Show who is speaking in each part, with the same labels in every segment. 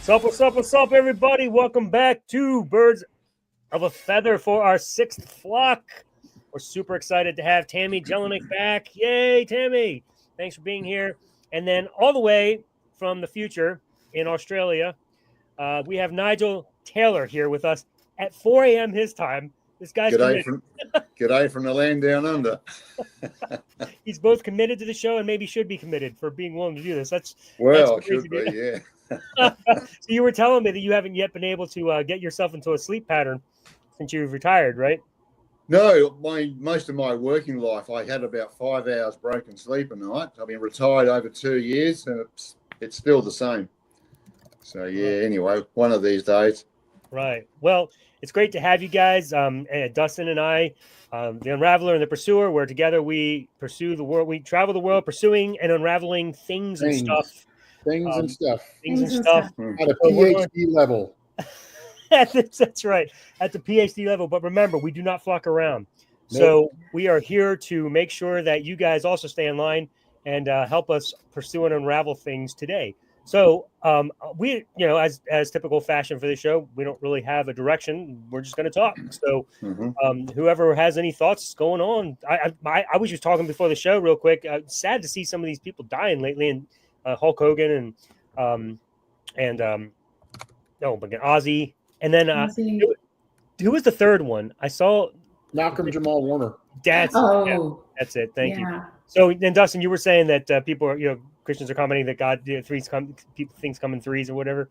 Speaker 1: What's up, everybody? Welcome back to Birds of a Feather for our sixth flock. We're super excited to have Tammy Jelinek back. Yay, Tammy! Thanks for being here. And then all the way from the future in Australia, we have Nigel Taylor here with us at 4 a.m. his time. This guy's
Speaker 2: G'day from the land down under.
Speaker 1: He's both committed to the show and maybe should be committed for being willing to do this. That's
Speaker 2: should be, yeah.
Speaker 1: So you were telling me that you haven't yet been able to get yourself into a sleep pattern since you've retired, right?
Speaker 2: No, most of my working life, I had about 5 hours broken sleep a night. I've been retired over 2 years, and it's still the same. So yeah, anyway, one of these days.
Speaker 1: Right. Well, it's great to have you guys. Dustin and I, the Unraveler and the Pursuer, where together we pursue the world. We travel the world pursuing and unraveling things and stuff.
Speaker 3: Things and stuff.
Speaker 2: At
Speaker 3: a PhD level.
Speaker 1: That's right. At the PhD level. But remember, we do not flock around. Nope. So we are here to make sure that you guys also stay in line and help us pursue and unravel things today. So we, as typical fashion for the show, we don't really have a direction. We're just going to talk. So whoever has any thoughts going on, I was just talking before the show real quick. Sad to see some of these people dying lately, and Hulk Hogan and Ozzy, and then who was the third one? I saw
Speaker 3: Malcolm Jamal Warner.
Speaker 1: That's it. Thank you. So then, Dustin, you were saying that people are, Christians are commenting that God things come in threes or whatever.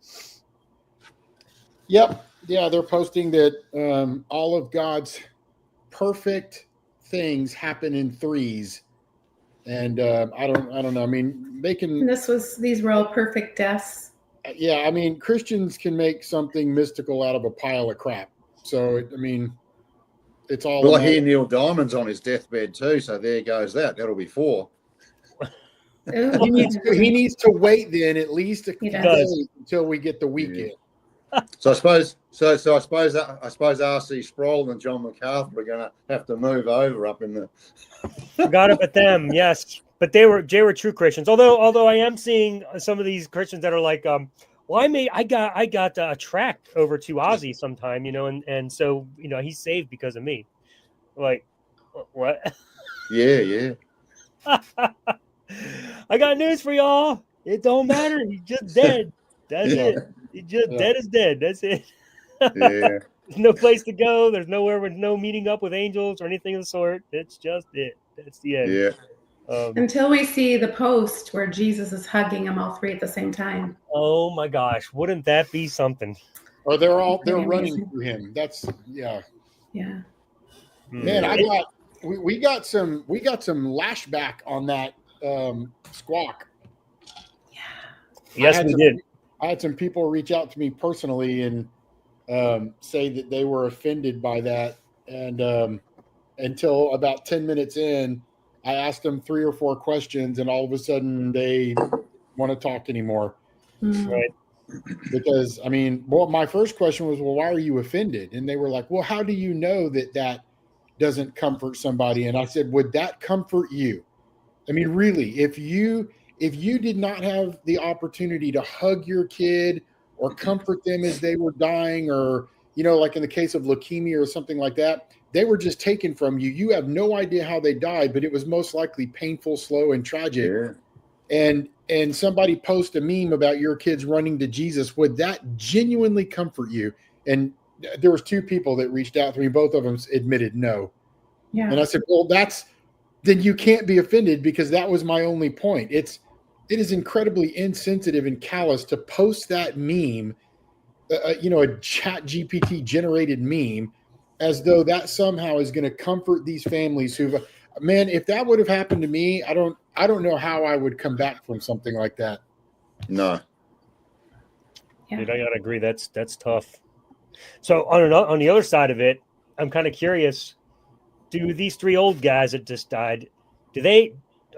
Speaker 3: Yep. Yeah, they're posting that all of God's perfect things happen in threes. And I don't know. I mean, they can.
Speaker 4: These were all perfect deaths.
Speaker 3: Yeah, I mean, Christians can make something mystical out of a pile of crap. So it's all.
Speaker 2: Well, I hear Neil Diamond's on his deathbed too. So there goes that. That'll be 4.
Speaker 3: He needs to wait then at least a couple days until we get the weekend.
Speaker 2: Yeah. So I suppose R.C. Sproul and John MacArthur are going to have to move over up in the.
Speaker 1: Forgot about them, yes, but they were true Christians. Although I am seeing some of these Christians that are like, I got a track over to Ozzy sometime, and so he's saved because of me. Like, what?
Speaker 2: Yeah.
Speaker 1: I got news for y'all. It don't matter. He's just dead. That's it. He's just dead as dead. That's it.
Speaker 2: Yeah.
Speaker 1: There's no place to go. There's nowhere with no meeting up with angels or anything of the sort. It's just it. That's the end.
Speaker 2: Yeah.
Speaker 4: Until we see the post where Jesus is hugging them all three at the same time.
Speaker 1: Oh my gosh. Wouldn't that be something?
Speaker 3: Or they're running through him. That's Yeah. Man, we got some lashback on that squawk.
Speaker 4: Yeah.
Speaker 1: Yes, we did.
Speaker 3: I had some people reach out to me personally and say that they were offended by that. And until about 10 minutes in, I asked them 3 or 4 questions, and all of a sudden they want to talk anymore.
Speaker 1: Right.
Speaker 3: Because, my first question was, well, why are you offended? And they were like, well, how do you know that doesn't comfort somebody? And I said, would that comfort you? I mean, really, if you did not have the opportunity to hug your kid or comfort them as they were dying, or, like in the case of leukemia or something like that, they were just taken from you. You have no idea how they died, but it was most likely painful, slow, and tragic. Yeah. And somebody post a meme about your kids running to Jesus. Would that genuinely comfort you? And there was 2 people that reached out to me. Both of them admitted no.
Speaker 4: Yeah.
Speaker 3: And I said, well, then you can't be offended, because that was my only point. It is incredibly insensitive and callous to post that meme, a chat GPT generated meme, as though that somehow is going to comfort these families man, if that would have happened to me, I don't know how I would come back from something like that.
Speaker 2: No.
Speaker 4: Yeah.
Speaker 1: Dude, I gotta agree. That's tough. So on the other side of it, I'm kind of curious. Do these 3 old guys that just died,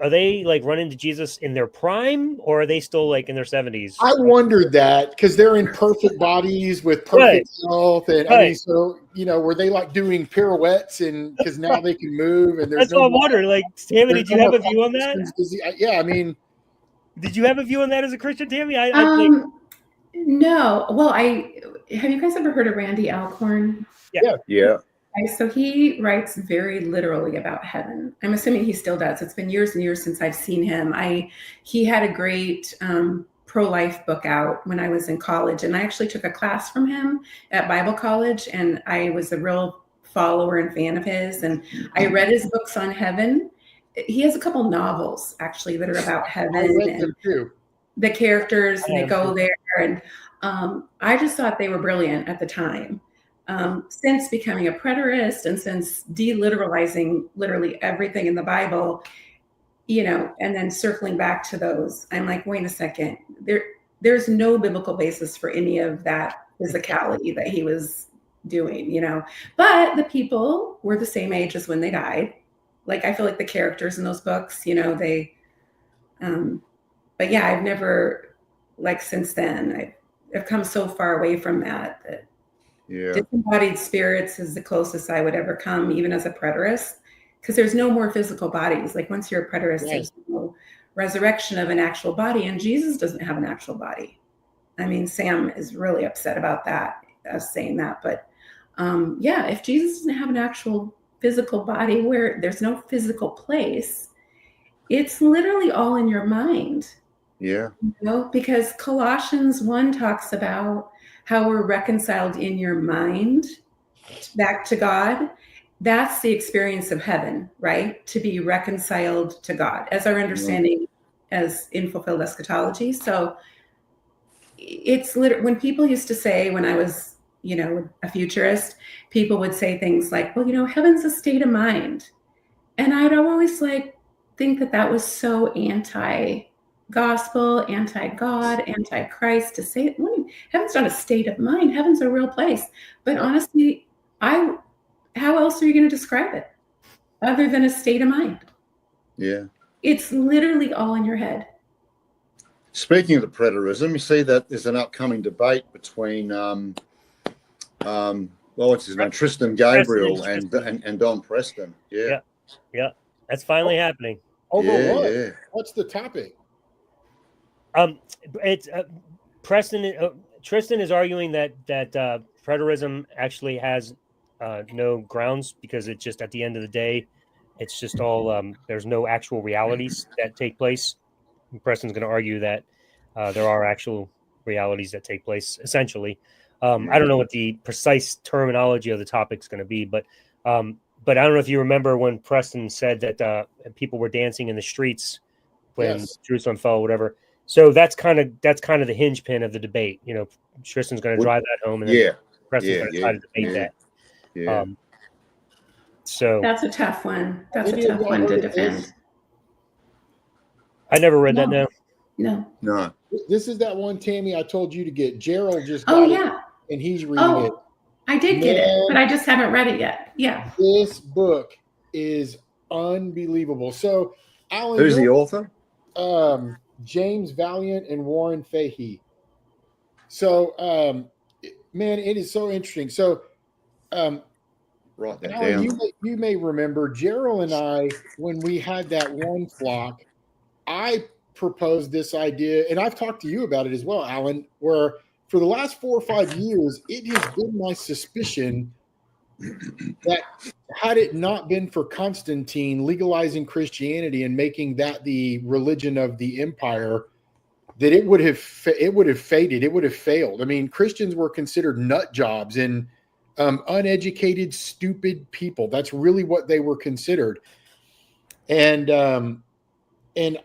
Speaker 1: are they like running to Jesus in their prime, or are they still like in their 70s?
Speaker 3: I wondered that, because they're in perfect bodies with perfect health, and so were they like doing pirouettes, and because now they can move, and
Speaker 1: that's what I'm wondering. Like, Tammy, did you have a view on that?
Speaker 3: Yeah,
Speaker 1: did you have a view on that as a Christian, Tammy?
Speaker 4: No. Well, have you guys ever heard of Randy Alcorn?
Speaker 2: Yeah.
Speaker 4: Okay, so he writes very literally about heaven. I'm assuming he still does. It's been years and years since I've seen him. He had a great pro-life book out when I was in college, and I actually took a class from him at Bible college, and I was a real follower and fan of his, and I read his books on heaven. He has a couple novels actually that are about heaven.
Speaker 3: I read
Speaker 4: and
Speaker 3: them too.
Speaker 4: the characters, and they go there, and I just thought they were brilliant at the time. Since becoming a preterist and since deliteralizing literally everything in the Bible, and then circling back to those, I'm like, wait a second, there's no biblical basis for any of that physicality that he was doing, but the people were the same age as when they died. Like, I feel like the characters in those books, they, but yeah, I've never, like, since then, I've come so far away from that disembodied spirits is the closest I would ever come, even as a preterist, because there's no more physical bodies. Like, once you're a preterist, there's no resurrection of an actual body, and Jesus doesn't have an actual body. I mean, Sam is really upset about that, us saying that, but yeah, if Jesus doesn't have an actual physical body where there's no physical place, it's literally all in your mind.
Speaker 2: Yeah.
Speaker 4: Because Colossians 1 talks about how we're reconciled in your mind back to God. That's the experience of heaven, right? To be reconciled to God, as our understanding as in fulfilled eschatology. So it's when people used to say, when I was, a futurist, people would say things like, well, heaven's a state of mind. And I'd always think that was so anti-gospel, anti-God, anti-Christ to say, heaven's not a state of mind. Heaven's a real place. But honestly, how else are you going to describe it other than a state of mind?
Speaker 2: Yeah.
Speaker 4: It's literally all in your head.
Speaker 2: Speaking of the preterism, you see that there's an upcoming debate between, what's his name? Tristan Gabriel and Don Preston. Yeah.
Speaker 1: That's finally happening.
Speaker 3: Over what? Yeah. What's the topic?
Speaker 1: It's Tristan is arguing that preterism actually has no grounds, because it's just, at the end of the day, it's just all there's no actual realities that take place. And Preston's going to argue that there are actual realities that take place, essentially. I don't know what the precise terminology of the topic is going to be, but I don't know if you remember when Preston said that people were dancing in the streets when Jerusalem fell, or whatever. So that's kind of the hinge pin of the debate. Tristan's going to drive that home, and then Preston's going to try to debate that.
Speaker 2: Yeah.
Speaker 4: So that's a tough one. That's a tough one to defend.
Speaker 1: I never read that.
Speaker 2: No.
Speaker 3: This is that one, Tammy, I told you to get. Gerald just got it, and he's reading it.
Speaker 4: I did get it, but I just haven't read it yet. Yeah.
Speaker 3: This book is unbelievable. So, Alan,
Speaker 2: who's the author?
Speaker 3: James Valiant and Warren Fahey. So, man, it is so interesting. So,
Speaker 2: write that
Speaker 3: Alan,
Speaker 2: down.
Speaker 3: You may remember Gerald and I, when we had that one flock, I proposed this idea, and I've talked to you about it as well, Alan, where for the last 4 or 5 years, it has been my suspicion that had it not been for Constantine legalizing Christianity and making that the religion of the empire, that it would have faded. It would have failed. I mean, Christians were considered nut jobs and uneducated, stupid people. That's really what they were considered. And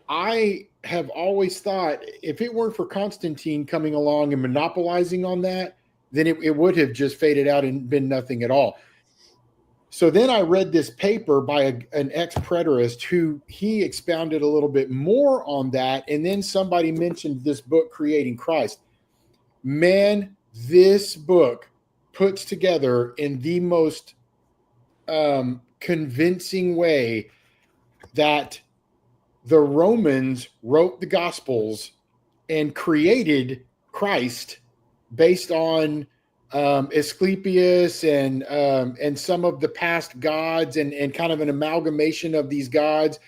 Speaker 3: I have always thought, if it weren't for Constantine coming along and monopolizing on that, then it would have just faded out and been nothing at all. So then I read this paper by an ex-preterist who he expounded a little bit more on that. And then somebody mentioned this book, Creating Christ. Man, this book puts together in the most convincing way that the Romans wrote the Gospels and created Christ based on Asclepius and some of the past gods and kind of an amalgamation of these gods,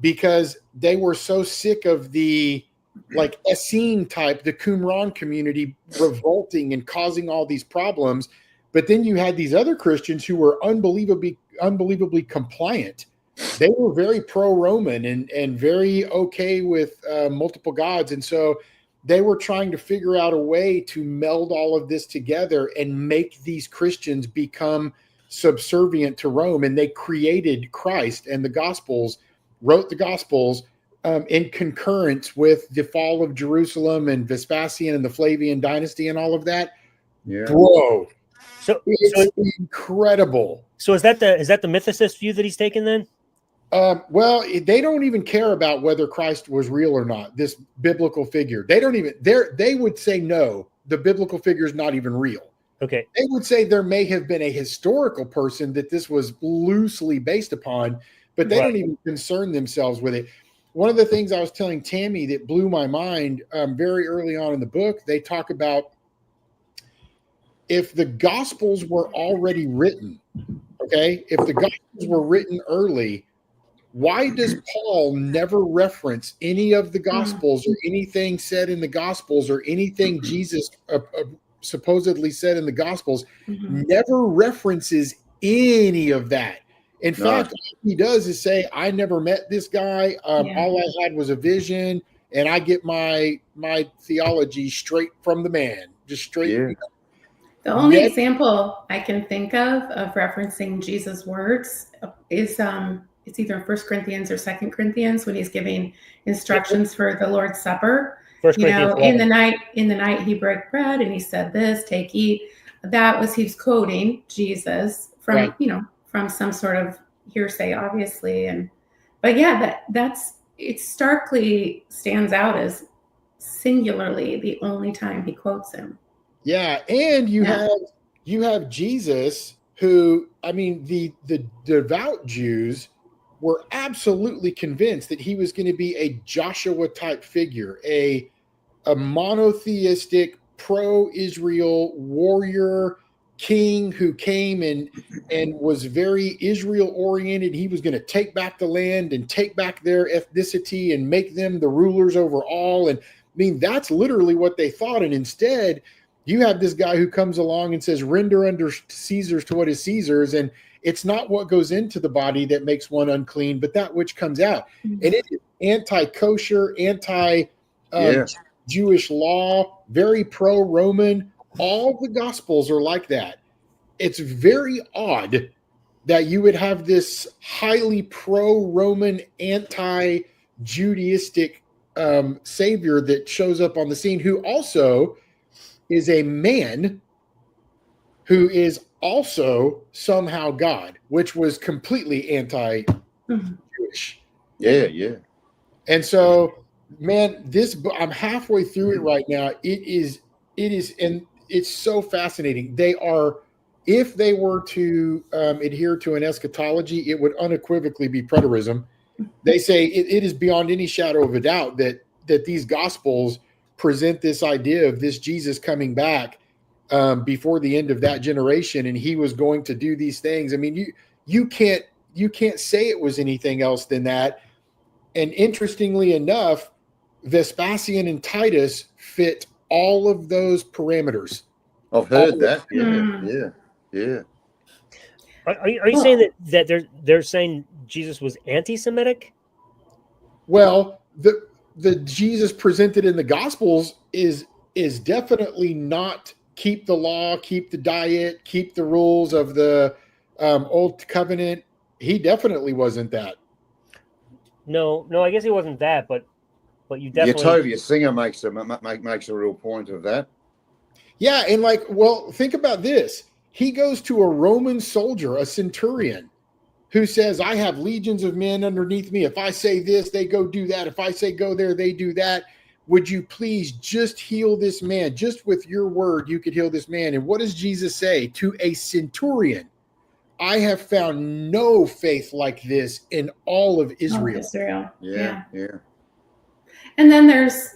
Speaker 3: because they were so sick of the like Essene type, the Qumran community revolting and causing all these problems. But then you had these other Christians who were unbelievably compliant. They were very pro-Roman and very okay with multiple gods. And so they were trying to figure out a way to meld all of this together and make these Christians become subservient to Rome. And they created Christ and the Gospels, wrote the Gospels in concurrence with the fall of Jerusalem and Vespasian and the Flavian dynasty and all of that.
Speaker 2: Yeah.
Speaker 3: Bro,
Speaker 1: So
Speaker 3: it's incredible.
Speaker 1: So is that the mythicist view that he's taken then?
Speaker 3: Well, they don't even care about whether Christ was real or not. This biblical figure, they would say no. The biblical figure is not even real.
Speaker 1: Okay.
Speaker 3: They would say there may have been a historical person that this was loosely based upon, but they don't even concern themselves with it. One of the things I was telling Tammy that blew my mind very early on in the book, they talk about if the Gospels were already written, okay, if the Gospels were written early, why does Paul never reference any of the Gospels or anything said in the Gospels or anything Jesus supposedly said in the Gospels? Never references any of that. In fact, all he does is say, I never met this guy. All I had was a vision, and I get my theology straight from the man, just straight.
Speaker 2: Yeah.
Speaker 4: The only example I can think of referencing Jesus' words is it's either 1 Corinthians or 2 Corinthians when he's giving instructions for the Lord's Supper. You know, in the night he broke bread and he said this, take, eat. That was, he was quoting Jesus from, from some sort of hearsay, obviously. But yeah, that's, it starkly stands out as singularly the only time he quotes him.
Speaker 3: Yeah, and you have Jesus, who, I mean, the devout Jews were absolutely convinced that he was going to be a Joshua type figure, a monotheistic pro-Israel warrior king who came and was very Israel oriented. He was going to take back the land and take back their ethnicity and make them the rulers over all. And I mean, that's literally what they thought. And instead, you have this guy who comes along and says, render unto Caesar's to what is Caesar's. And it's not what goes into the body that makes one unclean, but that which comes out. And it is anti-kosher, anti-Jewish law, very pro-Roman. All the Gospels are like that. It's very odd that you would have this highly pro-Roman, anti-Judaistic savior that shows up on the scene, who also is a man who is also somehow God, which was completely anti-Jewish.
Speaker 2: Yeah.
Speaker 3: And so, man, I'm halfway through it right now. It is, and it's so fascinating. If they were to adhere to an eschatology, it would unequivocally be preterism. They say it is beyond any shadow of a doubt that these Gospels present this idea of this Jesus coming back before the end of that generation, and he was going to do these things. I mean, you can't say it was anything else than that. And interestingly enough, Vespasian and Titus fit all of those parameters.
Speaker 2: I've heard that. Yeah.
Speaker 1: Are you saying that they're saying Jesus was anti-Semitic?
Speaker 3: Well, the Jesus presented in the Gospels is definitely not keep the law, keep the diet, keep the rules of the Old Covenant. He definitely wasn't that.
Speaker 1: No, I guess he wasn't that, but you definitely.
Speaker 2: Tobias Singer makes a real point of that.
Speaker 3: Yeah, and think about this. He goes to a Roman soldier, a centurion, who says, I have legions of men underneath me. If I say this, they go do that. If I say go there, they do that. Would you please just heal this man? Just with your word, you could heal this man. And what does Jesus say to a centurion? I have found no faith like this in all of Israel.
Speaker 2: Yeah.
Speaker 4: And then there's,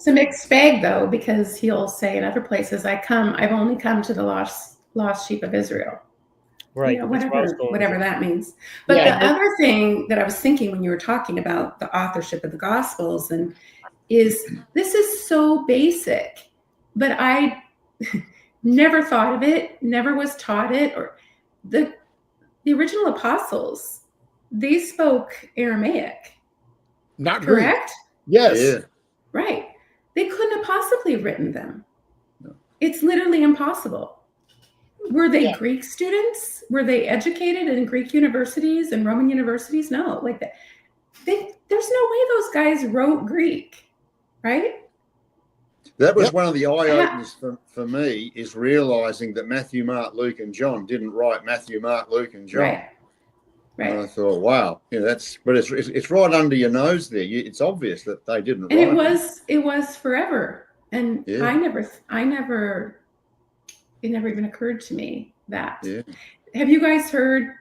Speaker 4: some mixed bag though, because he'll say in other places, I've only come to the lost sheep of Israel.
Speaker 1: Right.
Speaker 4: Whatever that means. But the other thing that I was thinking when you were talking about the authorship of the Gospels, and is this is so basic, but I never thought of it, never was taught it. Or the original apostles, they spoke Aramaic,
Speaker 3: Not Greek.
Speaker 4: correct?
Speaker 3: Yes.
Speaker 2: Yeah.
Speaker 4: Right. They couldn't have possibly written them.
Speaker 2: No.
Speaker 4: It's literally impossible. Were they
Speaker 3: Yeah.
Speaker 4: Greek students? Were they educated in Greek universities and Roman universities? No, like that. There's no way those guys wrote Greek, right?
Speaker 2: That was
Speaker 3: Yep.
Speaker 2: one of the eye openers for me, is realizing that Matthew, Mark, Luke, and John didn't write Matthew, Mark, Luke, and John.
Speaker 4: Right.
Speaker 2: And I
Speaker 4: Right.
Speaker 2: thought, wow, but it's right under your nose there. It's obvious that they didn't
Speaker 4: And
Speaker 2: write
Speaker 4: it was forever. And
Speaker 2: Yeah.
Speaker 4: it never even occurred to me that.
Speaker 2: Yeah.
Speaker 4: Have you guys heard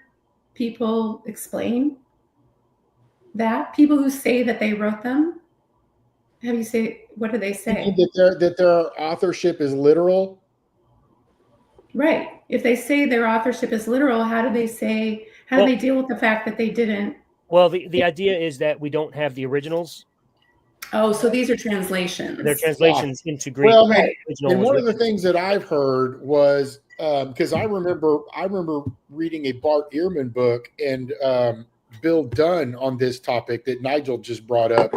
Speaker 4: people explain that? People who say that they wrote them? What do they say?
Speaker 3: That their authorship is literal.
Speaker 4: Right. If they say their authorship is literal, how do they deal with the fact that they didn't?
Speaker 1: Well, the idea is that we don't have the originals.
Speaker 4: Oh, so these are translations.
Speaker 1: They're translations into Greek.
Speaker 3: Well,
Speaker 4: Right.
Speaker 3: and one of the things that I've heard was because I remember reading a Bart Ehrman book and Bill Dunn on this topic that Nigel just brought up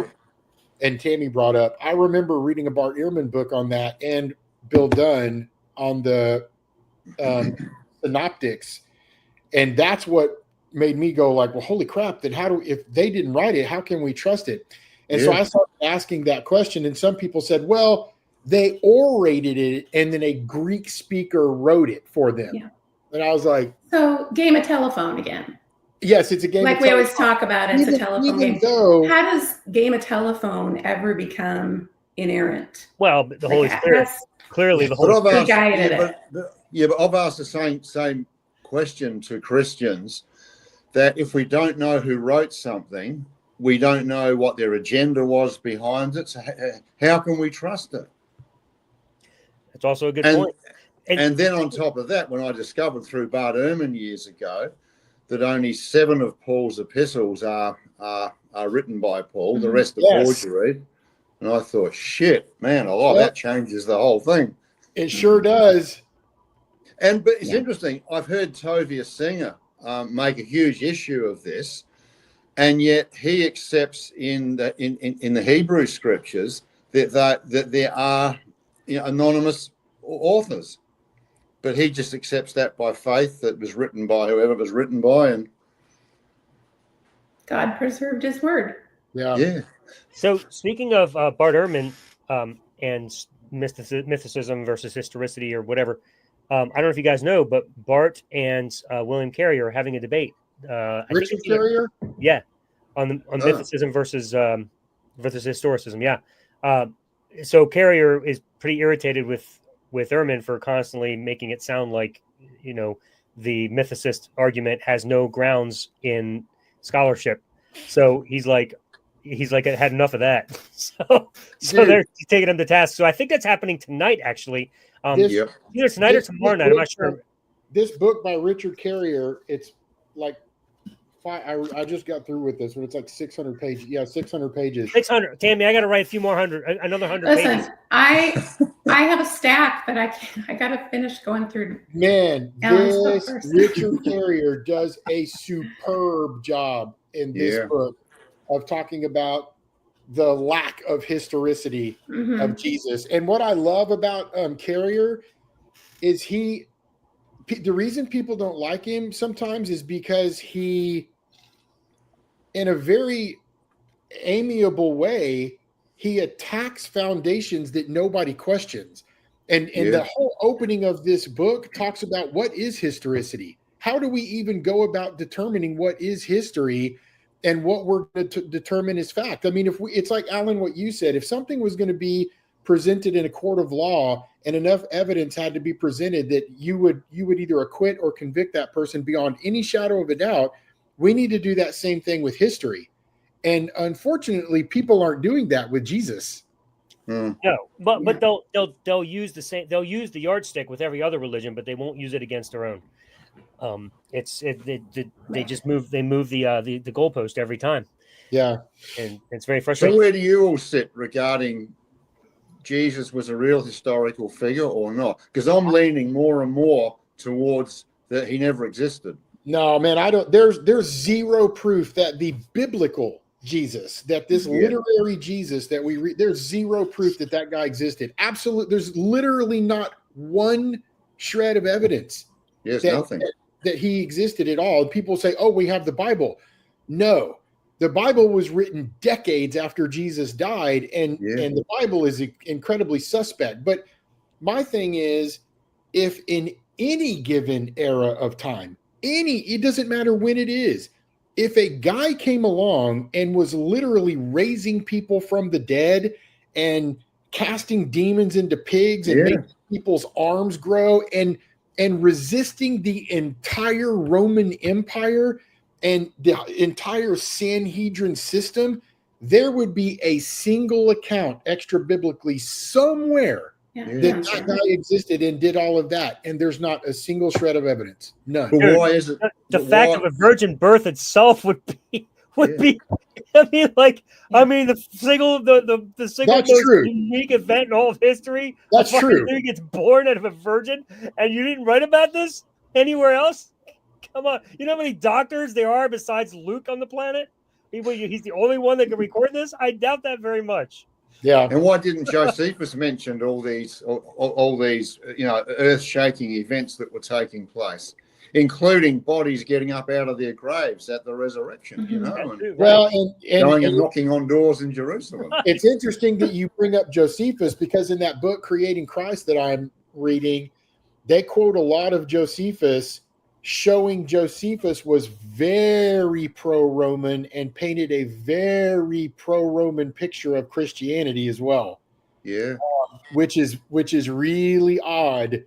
Speaker 3: and Tammy brought up. I remember reading a Bart Ehrman book on that and Bill Dunn on the synoptics, and that's what made me go like, well, holy crap, then if they didn't write it, how can we trust it? And so I started asking that question, and some people said, well, they orated it and then a Greek speaker wrote it for them.
Speaker 4: Yeah.
Speaker 3: And I was like,
Speaker 4: so game of telephone again.
Speaker 3: yes, it's a game
Speaker 4: like
Speaker 3: of
Speaker 4: we
Speaker 3: telephone.
Speaker 4: always talk about, it's a telephone game. How does game of telephone ever become inerrant?
Speaker 1: Well, the Holy Spirit. Clearly, the Holy Spirit
Speaker 4: guided it.
Speaker 2: But I've asked the same question to Christians, that if we don't know who wrote something, we don't know what their agenda was behind it. So how can we trust it?
Speaker 1: That's also a good point.
Speaker 2: And then on top of that, when I discovered through Bart Ehrman years ago that only 7 of Paul's epistles are written by Paul, the rest are forgery. And I thought, shit, man, that changes the whole thing.
Speaker 3: It sure does.
Speaker 2: But it's interesting. I've heard Tovia Singer make a huge issue of this, and yet he accepts in the Hebrew scriptures that there are anonymous authors, but he just accepts that by faith, that was written by whoever it was written by, and
Speaker 4: God preserved His word.
Speaker 2: Yeah.
Speaker 1: So speaking of Bart Ehrman and mythicism versus historicity or whatever, I don't know if you guys know, but Bart and William Carey are having a debate.
Speaker 3: Richard Carrier?
Speaker 1: Yeah, on mythicism versus historicism. Yeah. So Carrier is pretty irritated with Ehrman for constantly making it sound like, the mythicist argument has no grounds in scholarship. So he's like, I had enough of that. So they're taking him to task. So I think that's happening tonight, actually. Either tonight or tomorrow night. I'm not sure.
Speaker 3: This book by Richard Carrier, it's like I just got through with this, but it's like 600 pages. Yeah, 600 pages.
Speaker 1: 600. Tammy, I got to write a few more another 100 pages.
Speaker 4: Listen, I have a stack that I got to finish going through.
Speaker 3: Man, this Richard Carrier does a superb job in this book of talking about the lack of historicity of Jesus. And what I love about Carrier is the reason people don't like him sometimes is because he, in a very amiable way, he attacks foundations that nobody questions. And the whole opening of this book talks about what is historicity. How do we even go about determining what is history and what we're going to determine is fact? I mean, it's like, Alan, what you said, if something was going to be presented in a court of law and enough evidence had to be presented that you would either acquit or convict that person beyond any shadow of a doubt, we need to do that same thing with history. And unfortunately, people aren't doing that with Jesus.
Speaker 1: No, but they'll use the yardstick with every other religion, but they won't use it against their own. They just move the goalpost every time.
Speaker 3: Yeah.
Speaker 1: And it's very
Speaker 2: So
Speaker 1: frustrating.
Speaker 2: where do you all sit regarding Jesus was a real historical figure or not? Because I'm leaning more and more towards that he never existed.
Speaker 3: No, man, I don't. There's zero proof that the biblical Jesus, that this literary Jesus that we read, there's zero proof that that guy existed. Absolutely, there's literally not one shred of evidence.
Speaker 2: Yes, nothing.
Speaker 3: That he existed at all. People say, "Oh, we have the Bible." No, the Bible was written decades after Jesus died, and the Bible is incredibly suspect. But my thing is, if in any given era of time, it doesn't matter when it is, if a guy came along and was literally raising people from the dead and casting demons into pigs and making people's arms grow and resisting the entire Roman Empire and the entire Sanhedrin system, there would be a single account extra biblically somewhere that guy existed and did all of that, and there's not a single shred of evidence. None.
Speaker 2: But why is it?
Speaker 1: The fact of a virgin birth itself would be. I mean, the single most unique event in all of history.
Speaker 3: That's true.
Speaker 1: He gets born out of a virgin, and you didn't write about this anywhere else. Come on, you know how many doctors there are besides Luke on the planet? He's the only one that can record this. I doubt that very much.
Speaker 3: Yeah.
Speaker 2: And why didn't Josephus mention all these earth-shaking events that were taking place, including bodies getting up out of their graves at the resurrection?
Speaker 3: And
Speaker 2: going and knocking on doors in Jerusalem.
Speaker 3: It's interesting that you bring up Josephus, because in that book, Creating Christ, that I'm reading, they quote a lot of Josephus, showing Josephus was very pro-Roman and painted a very pro-Roman picture of Christianity as well.
Speaker 2: Yeah.
Speaker 3: Which is really odd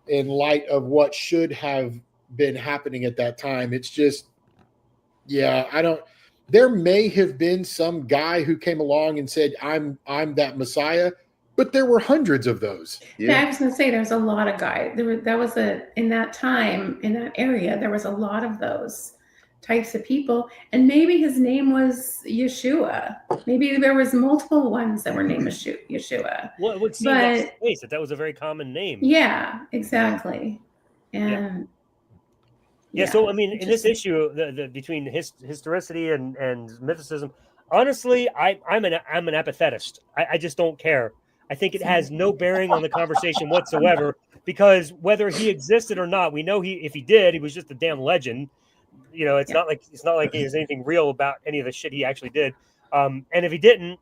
Speaker 3: in light of what should have been happening at that time. It's just, there may have been some guy who came along and said, I'm that Messiah, but there were hundreds of those.
Speaker 4: Yeah, I was going to say there's a lot of guys. In that time, in that area, there was a lot of those types of people. And maybe his name was Yeshua. Maybe there was multiple ones that were named Yeshua.
Speaker 1: Well, it would seem that was a very common name.
Speaker 4: Yeah, exactly. And
Speaker 1: so I mean, in this issue, the between historicity and mythicism, honestly, I'm an apophetist. I just don't care. I think it has no bearing on the conversation whatsoever, because whether he existed or not, we know if he did, he was just a damn legend. It's not like there's anything real about any of the shit he actually did. And if he didn't,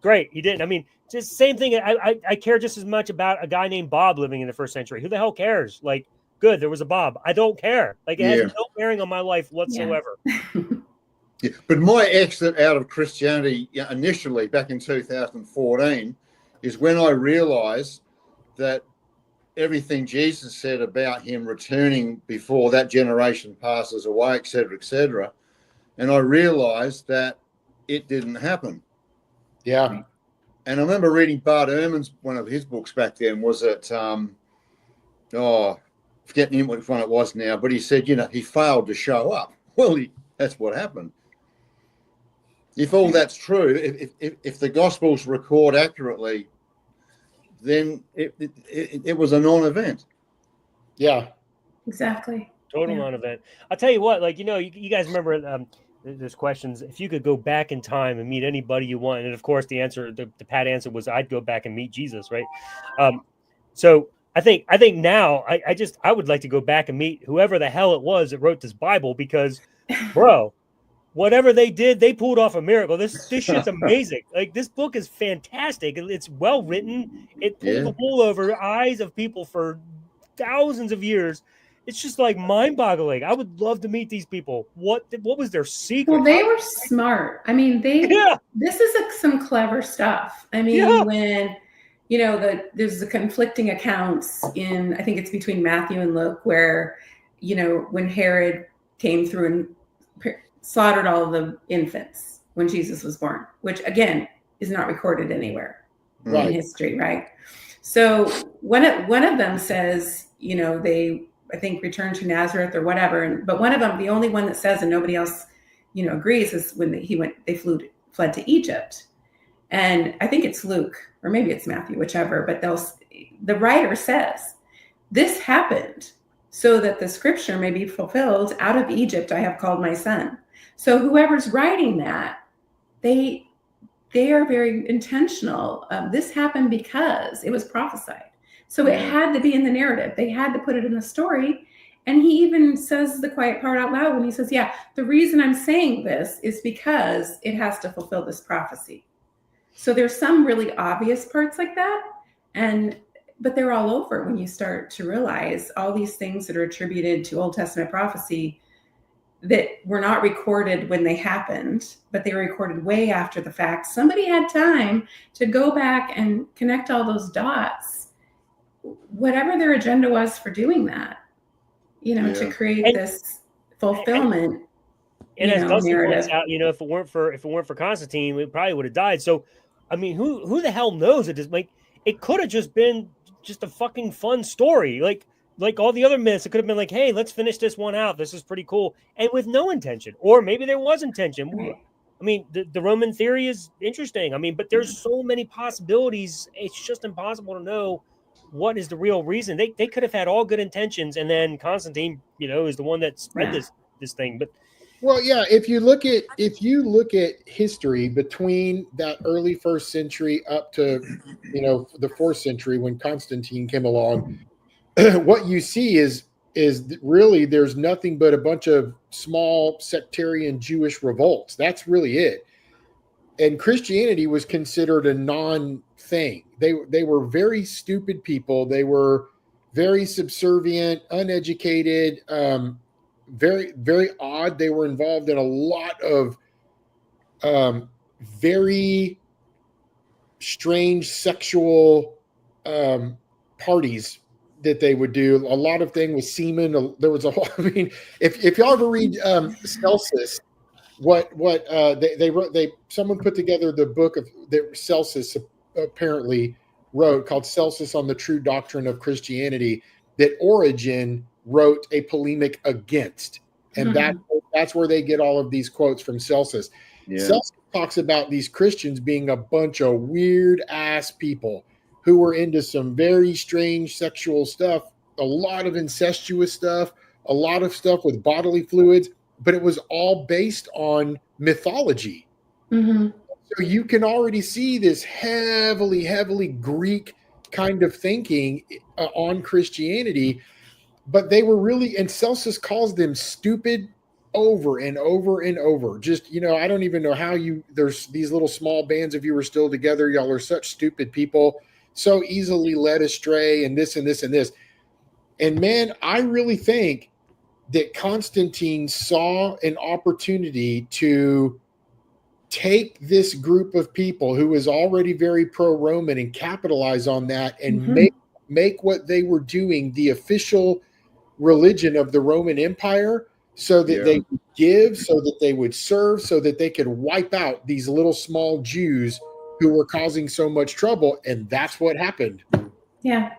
Speaker 1: great, he didn't. I mean, just same thing. I care just as much about a guy named Bob living in the first century. Who the hell cares? Like, good, there was a Bob. I don't care. Like, it has no bearing on my life whatsoever.
Speaker 2: Yeah. But my exit out of Christianity initially back in 2014 is when I realized that everything Jesus said about him returning before that generation passes away, et cetera, and I realized that it didn't happen.
Speaker 3: Yeah.
Speaker 2: And I remember reading Bart Ehrman's, one of his books back then was forgetting which one it was now, but he said, he failed to show up. Well, that's what happened. If all that's true, if the Gospels record accurately, then it was a non-event.
Speaker 3: Yeah,
Speaker 4: exactly.
Speaker 1: Total non-event. I'll tell you what, you guys remember there's questions. If you could go back in time and meet anybody you want, and of course the answer, the pat answer was I'd go back and meet Jesus, right? So I think now I would like to go back and meet whoever the hell it was that wrote this Bible, because, bro, whatever they did, they pulled off a miracle. This shit's amazing. Like, this book is fantastic. It's well written. It pulled the wool over eyes of people for thousands of years. It's just like mind-boggling. I would love to meet these people. What was their secret?
Speaker 4: Well, they were smart. I mean, this is some clever stuff. I mean, when there's the conflicting accounts in, I think it's between Matthew and Luke, where when Herod came through and slaughtered all the infants when Jesus was born, which again is not recorded anywhere in history, right? So one of them says, they I think, return to Nazareth or whatever. But one of them, the only one that says, and nobody else, agrees, is when they fled to Egypt. And I think it's Luke, or maybe it's Matthew, whichever, but the writer says, this happened so that the scripture may be fulfilled, out of Egypt I have called my son. So whoever's writing that, they are very intentional. This happened because it was prophesied. So it had to be in the narrative. They had to put it in the story. And he even says the quiet part out loud when he says, yeah, the reason I'm saying this is because it has to fulfill this prophecy. So there's some really obvious parts like that. But they're all over when you start to realize all these things that are attributed to Old Testament prophecy that were not recorded when they happened, but they were recorded way after the fact. Somebody had time to go back and connect all those dots, whatever their agenda was for doing that, to create this fulfillment.
Speaker 1: And as Dusty points out, if it weren't for Constantine, we probably would have died. So, I mean, who the hell knows? It could have just been just a fucking fun story, like all the other myths. It could have been like, hey, let's finish this one out. This is pretty cool, and with no intention, or maybe there was intention. Right. I mean, the Roman theory is interesting. I mean, but there's so many possibilities. It's just impossible to know what is the real reason. They could have had all good intentions, and then Constantine, is the one that spread this thing. But
Speaker 3: well, yeah, if you look at history between that early 1st century up to the 4th century when Constantine came along, what you see is really there's nothing but a bunch of small sectarian Jewish revolts. That's really it. And Christianity was considered a non-thing. They were very stupid people. They were very subservient, uneducated, very, very odd. They were involved in a lot of very strange sexual parties that they would do. A lot of things with semen. There was a whole, I mean, if y'all ever read Celsus, what they wrote, someone put together the book that Celsus apparently wrote called Celsus on the True Doctrine of Christianity, that Origen wrote a polemic against. And that's where they get all of these quotes from Celsus. Yeah. Celsus talks about these Christians being a bunch of weird ass people who were into some very strange sexual stuff, a lot of incestuous stuff, a lot of stuff with bodily fluids, but it was all based on mythology. Mm-hmm. So you can already see this heavily, heavily Greek kind of thinking on Christianity. But they were really, and Celsus calls them stupid over and over and over. Just, I don't even know how there's these little small bands of you are still together. Y'all are such stupid people, so easily led astray, and this and this and this. And man, I really think that Constantine saw an opportunity to take this group of people who was already very pro-Roman and capitalize on that and make what they were doing the official religion of the Roman Empire, so that they would give, so that they would serve, so that they could wipe out these little small Jews who were causing so much trouble. And that's what happened. Yeah.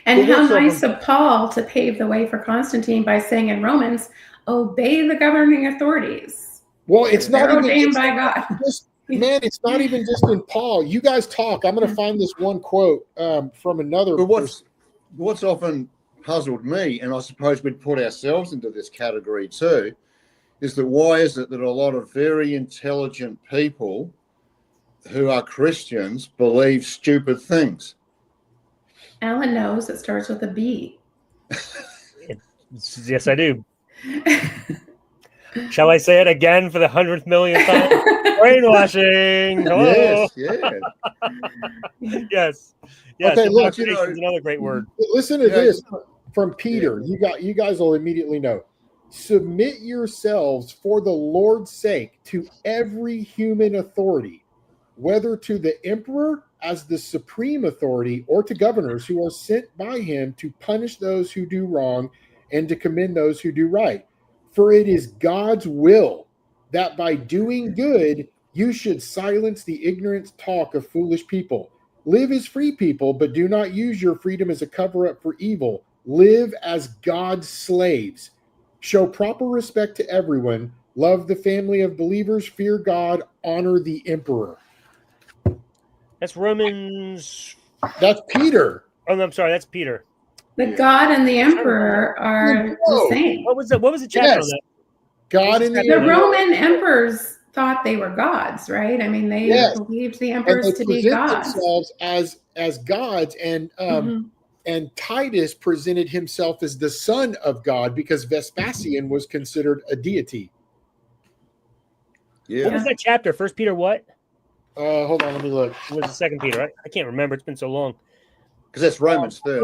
Speaker 4: And how nice of Paul to pave the way for Constantine by saying in Romans, obey the governing authorities.
Speaker 3: Well, it's not even
Speaker 4: ordained by God.
Speaker 3: Man, it's not even just in Paul. You guys talk. I'm going to find this one quote from another.
Speaker 2: But what's often puzzled me, and I suppose we'd put ourselves into this category too, is that why is it that a lot of very intelligent people who are Christians believe stupid things?
Speaker 4: Alan knows it starts with a B.
Speaker 1: Yes, I do. Shall I say it again for the 100th millionth time? Brainwashing. Hello.
Speaker 2: Yes.
Speaker 1: Yes. Okay, look, another great word.
Speaker 3: Listen to this from Peter. You guys will immediately know. Submit yourselves for the Lord's sake to every human authority, whether to the emperor as the supreme authority or to governors who are sent by him to punish those who do wrong and to commend those who do right. For it is God's will that by doing good, you should silence the ignorant talk of foolish people. Live as free people, but do not use your freedom as a cover-up for evil. live as God's slaves, show proper respect to everyone, love the family of believers, fear God, honor the emperor.
Speaker 1: That's Romans.
Speaker 3: That's Peter.
Speaker 1: Oh, no, I'm sorry. That's Peter.
Speaker 4: The God and the emperor are the same.
Speaker 1: What was the chapter on that?
Speaker 3: God and
Speaker 4: The Roman emperors thought they were gods, right? I mean, they believed the emperors to be gods.
Speaker 3: Themselves as gods, and and Titus presented himself as the son of God because Vespasian was considered a deity.
Speaker 2: Yeah.
Speaker 1: What was that chapter? First Peter what?
Speaker 3: Hold on, let me look.
Speaker 1: What was the second Peter? I can't remember. It's been so long.
Speaker 2: Because that's Romans 13.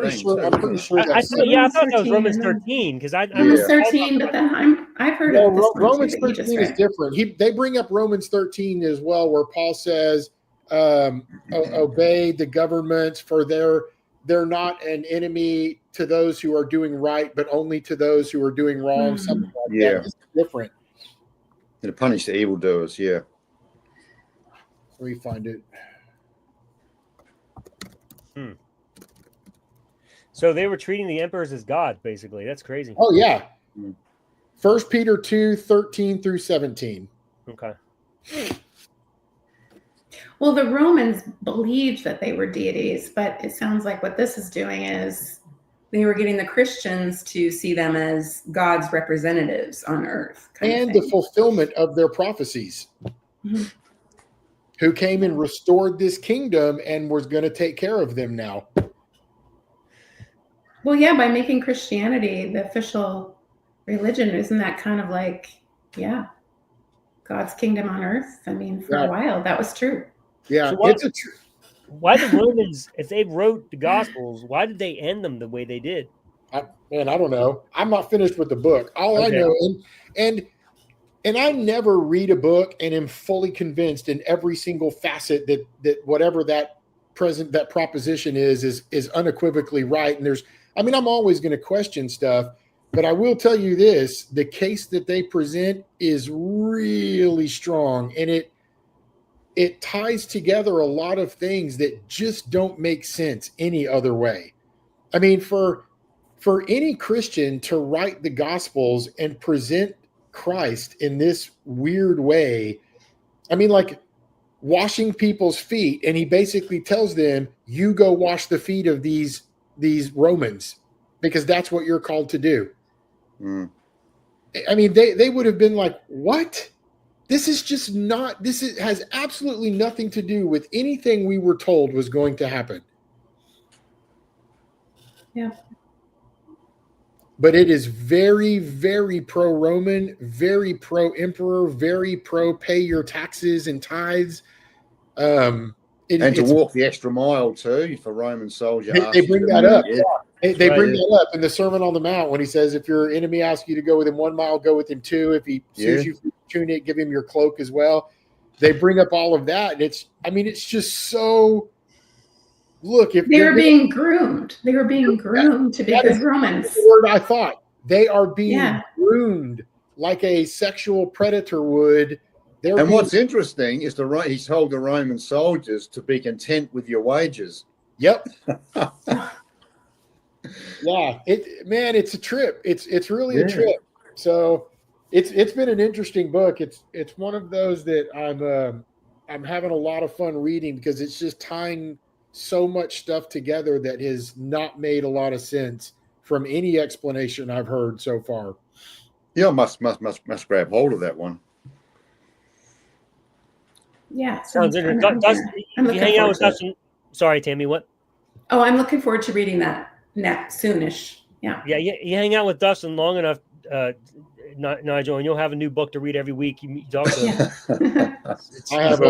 Speaker 3: I'm pretty sure
Speaker 1: I
Speaker 3: that's
Speaker 1: thought that was Romans 13 because
Speaker 4: Romans 13, but then I've heard of this one
Speaker 3: Romans
Speaker 4: too,
Speaker 3: 13 is different. They bring up Romans 13 as well, where Paul says, "Obey the governments, for they're not an enemy to those who are doing right, but only to those who are doing wrong." Something like that. It's different.
Speaker 2: To punish the evildoers. Yeah.
Speaker 3: Let me find it.
Speaker 1: So they were treating the emperors as gods, basically. That's crazy.
Speaker 3: Oh, yeah. 1 Peter 2, 13 through 17.
Speaker 1: Okay.
Speaker 4: Well, the Romans believed that they were deities, but it sounds like what this is doing is they were getting the Christians to see them as God's representatives on earth.
Speaker 3: And the fulfillment of their prophecies. Who came and restored this kingdom and was going to take care of them now.
Speaker 4: Well, yeah, by making Christianity the official religion, isn't that kind of like, God's kingdom on earth? I mean, for a while, that was true.
Speaker 3: Yeah,
Speaker 1: so why the Romans, if they wrote the Gospels, why did they end them the way they did?
Speaker 3: I don't know. I'm not finished with the book. All I know, and I never read a book and am fully convinced in every single facet that whatever that proposition is unequivocally right. And I'm always going to question stuff, but I will tell you this: the case that they present is really strong, and it ties together a lot of things that just don't make sense any other way. I mean, for any Christian to write the Gospels and present Christ in this weird way, I mean, like washing people's feet, and he basically tells them, you go wash the feet of these Romans because that's what you're called to do. I mean, they would have been like, what? This is just not, has absolutely nothing to do with anything we were told was going to happen.
Speaker 4: Yeah.
Speaker 3: But it is very, very pro-Roman, very pro-emperor, very pro-pay your taxes and tithes.
Speaker 2: And to walk the extra mile too for Roman soldier.
Speaker 3: They bring that up. Yeah. They bring that up in the Sermon on the Mount when he says, if your enemy asks you to go with him 1 mile, go with him 2. If he sues you for your tunic, give him your cloak as well. They bring up all of that. And it's just so... Look, if
Speaker 4: they were being groomed, to be good Romans.
Speaker 3: The word I thought. They are being groomed like a sexual predator would.
Speaker 2: What's interesting is he told the Roman soldiers to be content with your wages.
Speaker 3: Yep. It's a trip. It's really a trip. So it's been an interesting book. It's one of those that I'm having a lot of fun reading because it's just tying so much stuff together that has not made a lot of sense from any explanation I've heard so far.
Speaker 2: Yeah, must grab hold of that one.
Speaker 4: Yeah,
Speaker 1: sounds interesting. You hang out with Dustin. Sorry, Tammy. What?
Speaker 4: Oh, I'm looking forward to reading that soonish. Yeah.
Speaker 1: Yeah. You hang out with Dustin long enough, Nigel, and you'll have a new book to read every week. You talk to him. I'm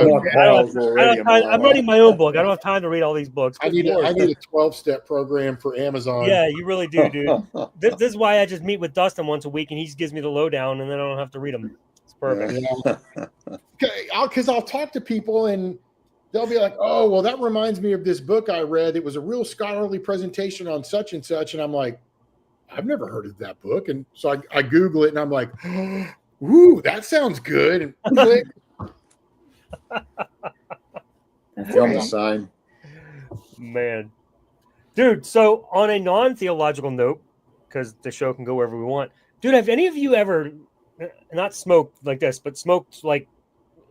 Speaker 1: writing my own book. I don't have time to read all these books.
Speaker 3: I need a 12-step program for Amazon.
Speaker 1: Yeah, you really do, dude. This is why I just meet with Dustin once a week, and he just gives me the lowdown, and then I don't have to read them. It's perfect.
Speaker 3: Because I'll talk to people, and they'll be like, "Oh, well, that reminds me of this book I read. It was a real scholarly presentation on such and such," and I'm like, I've never heard of that book. And so I Google it and I'm like, ooh, that sounds good. And click.
Speaker 2: That's the same.
Speaker 1: Man. Dude, so on a non-theological note, because the show can go wherever we want. Dude, have any of you ever not smoked like this, but smoked like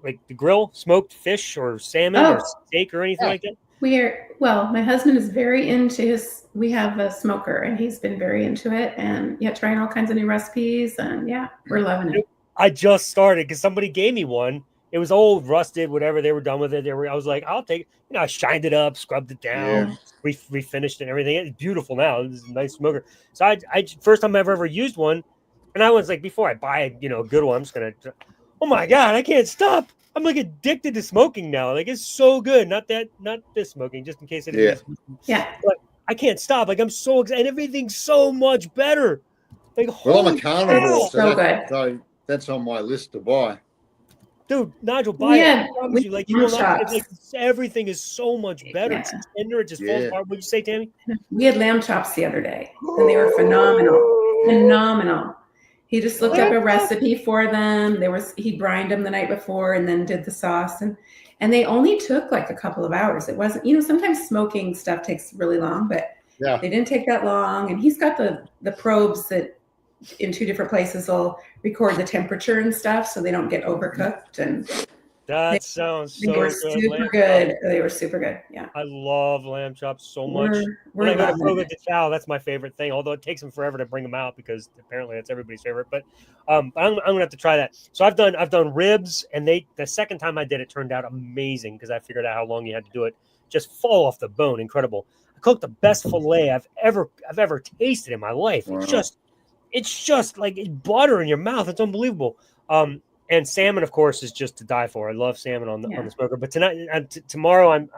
Speaker 1: the grill, smoked fish or salmon or steak or anything like that?
Speaker 4: My husband is very into we have a smoker and he's been very into it and trying all kinds of new recipes and we're loving it.
Speaker 1: I just started because somebody gave me one. It was old, rusted, whatever. They were done with it. I was like, I'll take it. I shined it up, scrubbed it down, refinished it and everything. It's beautiful now. It's a nice smoker. So I first time I've ever used one. And I was like, before I buy a good one, I'm just going to, oh my God, I can't stop. I'm like addicted to smoking now. Like it's so good. Not this smoking, just in case it is.
Speaker 4: Yeah.
Speaker 1: But I can't stop. Like I'm so excited. Everything's so much better. Like,
Speaker 2: I'm a carnivore,
Speaker 4: so
Speaker 2: that's on my list to buy.
Speaker 1: Dude, Nigel, buy it. I promise you. Like you will not.
Speaker 4: Like,
Speaker 1: everything is so much better. It's tender. It just falls apart. What'd you say, Tammy?
Speaker 4: We had lamb chops the other day, and they were phenomenal. He just looked up a recipe for them. He brined them the night before and then did the sauce, and they only took like a couple of hours. It wasn't, sometimes smoking stuff takes really long, but they didn't take that long. And he's got the probes that in 2 different places will record the temperature and stuff so they don't get overcooked. And
Speaker 1: that sounds so good.
Speaker 4: They were super good. They were super good. Yeah.
Speaker 1: I love lamb chops so much. When I go to Fogo de Chao, that's my favorite thing. Although it takes them forever to bring them out because apparently that's everybody's favorite. But I'm gonna have to try that. So I've done ribs, and the second time I did it turned out amazing because I figured out how long you had to do it. Just fall off the bone, incredible. I cooked the best fillet I've ever tasted in my life. Wow. It's just like butter in your mouth. It's unbelievable. And salmon, of course, is just to die for. I love salmon on the smoker. But tomorrow, I'm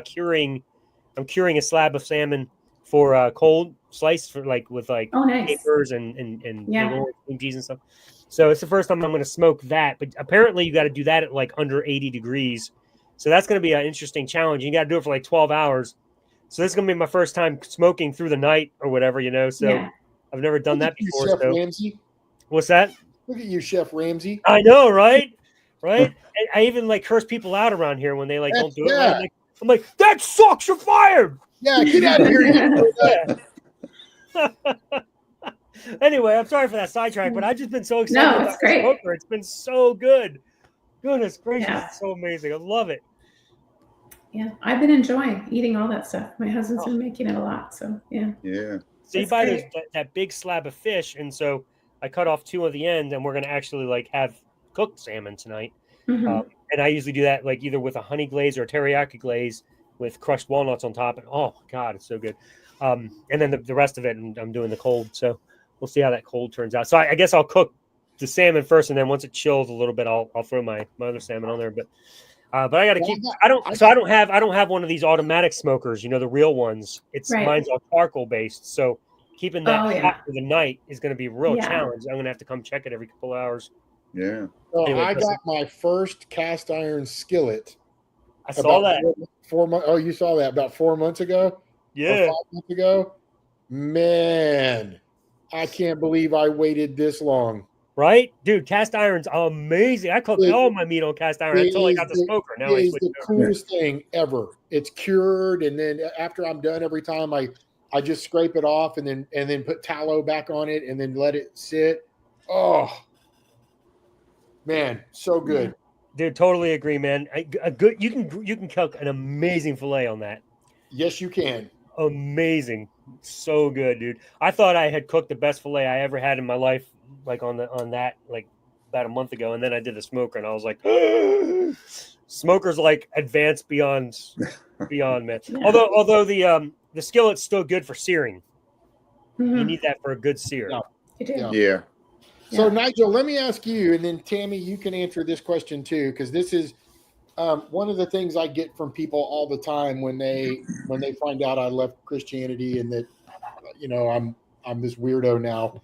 Speaker 1: curing a slab of salmon for cold slice with capers and green peas and stuff. So it's the first time I'm going to smoke that. But apparently, you got to do that at like under 80 degrees. So that's going to be an interesting challenge. You got to do it for like 12 hours. So this is going to be my first time smoking through the night or whatever, So I've never done that before.
Speaker 3: Chef Ramsay.
Speaker 1: What's that?
Speaker 3: Look at you, Chef Ramsay.
Speaker 1: I know, right? Right? I even curse people out around here when they don't do it. Right? I'm like, that sucks. You're fired.
Speaker 3: Yeah, get out of here.
Speaker 1: Anyway, I'm sorry for that sidetrack, but I've just been so excited about
Speaker 4: it's great.
Speaker 1: Smoker. It's been so good. Goodness gracious, it's so amazing. I love it.
Speaker 4: Yeah, I've been enjoying eating all that stuff. My husband's been making it a lot, so yeah.
Speaker 1: So you buy that big slab of fish, and so I cut off 2 of the end, and we're going to actually have cooked salmon tonight.
Speaker 4: Mm-hmm.
Speaker 1: And I usually do that either with a honey glaze or a teriyaki glaze with crushed walnuts on top. And oh God, it's so good. And then the rest of it, I'm doing the cold. So we'll see how that cold turns out. So I guess I'll cook the salmon first, and then once it chills a little bit, I'll throw my other salmon on there. But I got to keep. I don't have one of these automatic smokers. The real ones. Mine's all charcoal based. So keeping that hot for the night is going to be a real challenge. I'm going to have to come check it every couple of hours.
Speaker 2: Yeah.
Speaker 3: So anyway, I got my first cast iron skillet.
Speaker 1: I saw that.
Speaker 3: 4 months. Oh, you saw that about 4 months ago?
Speaker 1: Yeah.
Speaker 3: 5 months ago? Man, I can't believe I waited this long.
Speaker 1: Right? Dude, cast iron's amazing. I cooked all my meat on cast iron until I got the smoker. Now
Speaker 3: it's the coolest thing ever. It's cured, and then after I'm done, every time I just scrape it off and then put tallow back on it and then let it sit. Oh, man, so good.
Speaker 1: Dude, totally agree, man. You can cook an amazing fillet on that.
Speaker 3: Yes, you can.
Speaker 1: Amazing. So good, dude. I thought I had cooked the best fillet I ever had in my life, on that about a month ago, and then I did the smoker, and I was like, smoker's advanced beyond, man. Yeah. Although the skillet's still good for searing. Mm-hmm. You need that for a good sear.
Speaker 2: Yeah.
Speaker 3: So Nigel, let me ask you, and then Tammy, you can answer this question too, because this is one of the things I get from people all the time when they find out I left Christianity and that I'm this weirdo now,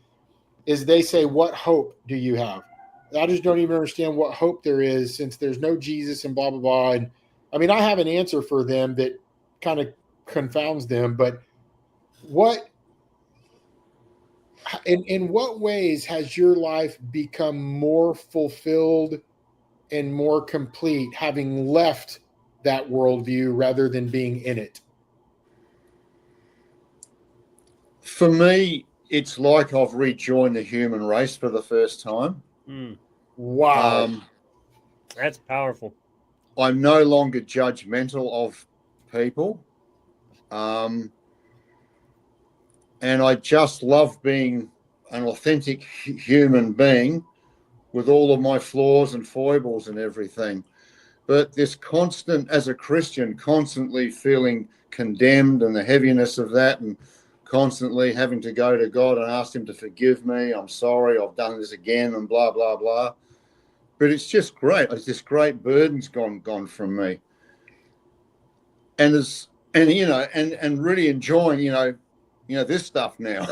Speaker 3: is they say, "What hope do you have?" I just don't even understand what hope there is since there's no Jesus and blah blah blah. And I mean, I have an answer for them that kind of confounds them, but in what ways has your life become more fulfilled and more complete having left that worldview rather than being in it?
Speaker 2: For me, it's like I've rejoined the human race for the first time.
Speaker 3: Wow.
Speaker 1: That's powerful.
Speaker 2: I'm no longer judgmental of people. And I just love being an authentic human being with all of my flaws and foibles and everything. But this constant, as a Christian, constantly feeling condemned and the heaviness of that, and constantly having to go to God and ask him to forgive me. I'm sorry, I've done this again, and blah, blah, blah. But it's just great. It's this great burden's gone from me. And really enjoying, this stuff now.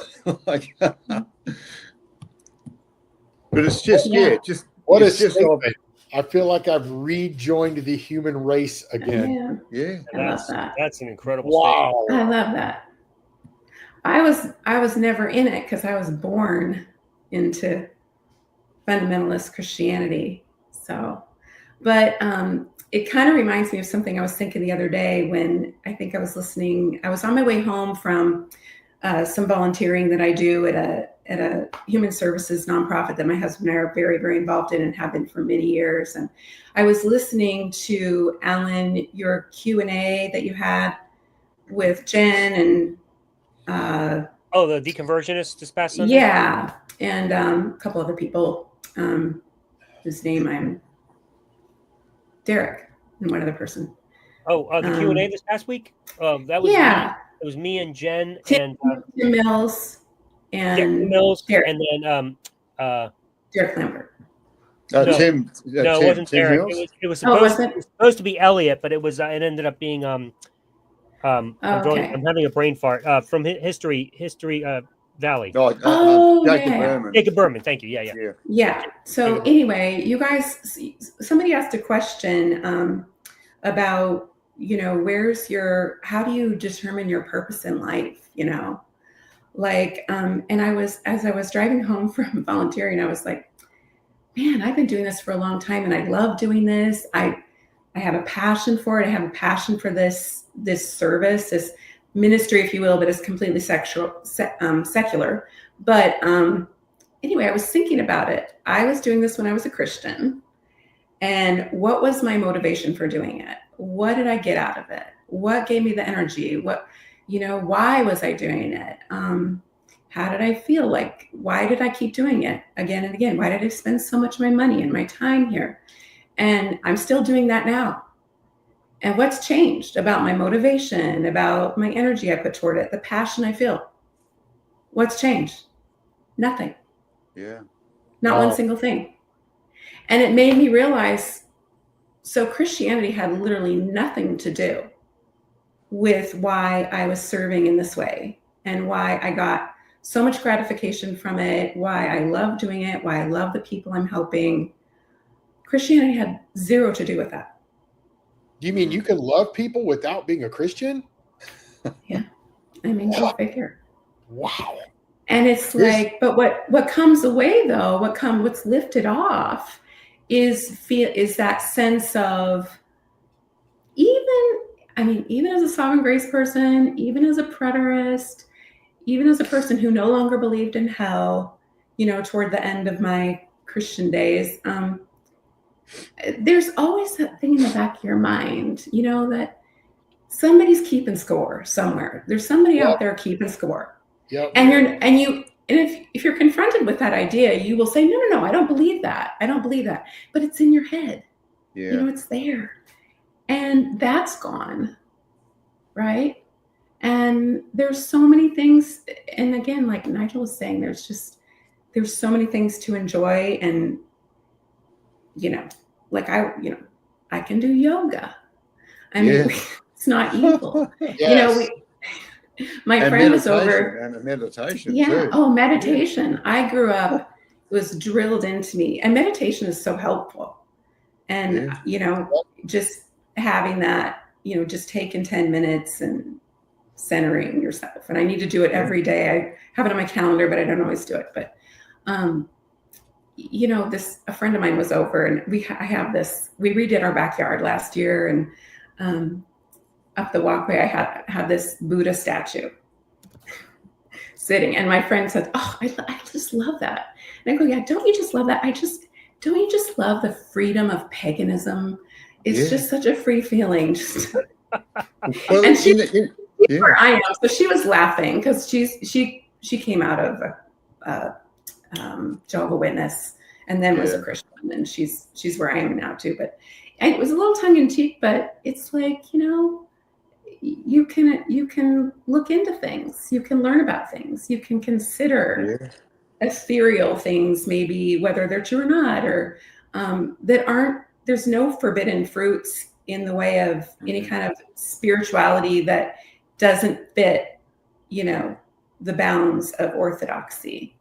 Speaker 2: Like, but it's just,
Speaker 3: what a statement. I feel like I've rejoined the human race again.
Speaker 2: Yeah.
Speaker 4: I love that.
Speaker 1: That's an incredible
Speaker 3: Wow.
Speaker 4: I love that. I was never in it because I was born into fundamentalist Christianity. So, but it kind of reminds me of something I was thinking the other day when I think I was on my way home from some volunteering that I do at a human services nonprofit that my husband and I are very, very involved in and have been for many years. And I was listening to, Alan, your Q&A that you had with Jen and
Speaker 1: the deconversionist this past Sunday?
Speaker 4: Yeah, and a couple other people whose name I'm Derek and one other person.
Speaker 1: The Q&A this past week? That was it was me and Jen
Speaker 4: Tim Mills and
Speaker 1: Derek.
Speaker 4: and then Derek Lambert.
Speaker 1: It wasn't
Speaker 2: Tim
Speaker 1: Derek.
Speaker 2: Mills?
Speaker 1: It was supposed to be Elliot, but it ended up being I'm having a brain fart from History Valley.
Speaker 2: Jacob Berman.
Speaker 1: Jacob Berman, thank you. Yeah.
Speaker 4: So anyway, you guys, somebody asked a question about, how do you determine your purpose in life? And as I was driving home from volunteering, I was like, man, I've been doing this for a long time and I love doing this. I have a passion for it. I have a passion for this service, this ministry, if you will, but it's completely secular. But anyway, I was thinking about it. I was doing this when I was a Christian. And what was my motivation for doing it? What did I get out of it? What gave me the energy? Why was I doing it? How did I feel? Like, why did I keep doing it again and again? Why did I spend so much of my money and my time here? And I'm still doing that now. And what's changed about my motivation, about my energy I put toward it, the passion I feel? What's changed? Nothing.
Speaker 2: Yeah.
Speaker 4: Not one single thing. And it made me realize, so Christianity had literally nothing to do with why I was serving in this way and why I got so much gratification from it, why I love doing it, why I love the people I'm helping. Christianity had zero to do with that.
Speaker 3: Do you mean you can love people without being a Christian?
Speaker 4: Yeah. Go figure.
Speaker 3: Wow.
Speaker 4: And it's like, but what comes away though, what's lifted off is that sense of even as a sovereign grace person, even as a preterist, even as a person who no longer believed in hell, toward the end of my Christian days, there's always that thing in the back of your mind, that somebody's keeping score somewhere. There's somebody out there keeping score.
Speaker 3: Yep.
Speaker 4: And if you're confronted with that idea, you will say, no, I don't believe that. I don't believe that. But it's in your head.
Speaker 2: Yeah.
Speaker 4: It's there. And that's gone. Right? And there's so many things. And again, like Nigel was saying, there's so many things to enjoy. And, I can do yoga. It's not evil.
Speaker 3: Yes.
Speaker 4: My friend was over.
Speaker 2: And meditation.
Speaker 4: Yeah.
Speaker 2: Too.
Speaker 4: Oh, meditation. I grew up, it was drilled into me. And meditation is so helpful. And, just having that, just taking 10 minutes and centering yourself. And I need to do it every day. I have it on my calendar, but I don't always do it. But, a friend of mine was over and we redid our backyard last year. And up the walkway, I had this Buddha statue. sitting. And my friend said, "Oh, I just love that." And I go, "Yeah, don't you just love that? Don't you just love the freedom of paganism? It's just such a free feeling." Just
Speaker 2: Well,
Speaker 4: and she's where I am, so she was laughing because she came out of Jehovah's Witness and then was a Christian, and she's where I am now too. But it was a little tongue in cheek, but it's like, you can look into things, you can learn about things, you can consider ethereal things, maybe whether they're true or not, or that aren't. There's no forbidden fruits in the way of any kind of spirituality that doesn't fit, the bounds of orthodoxy.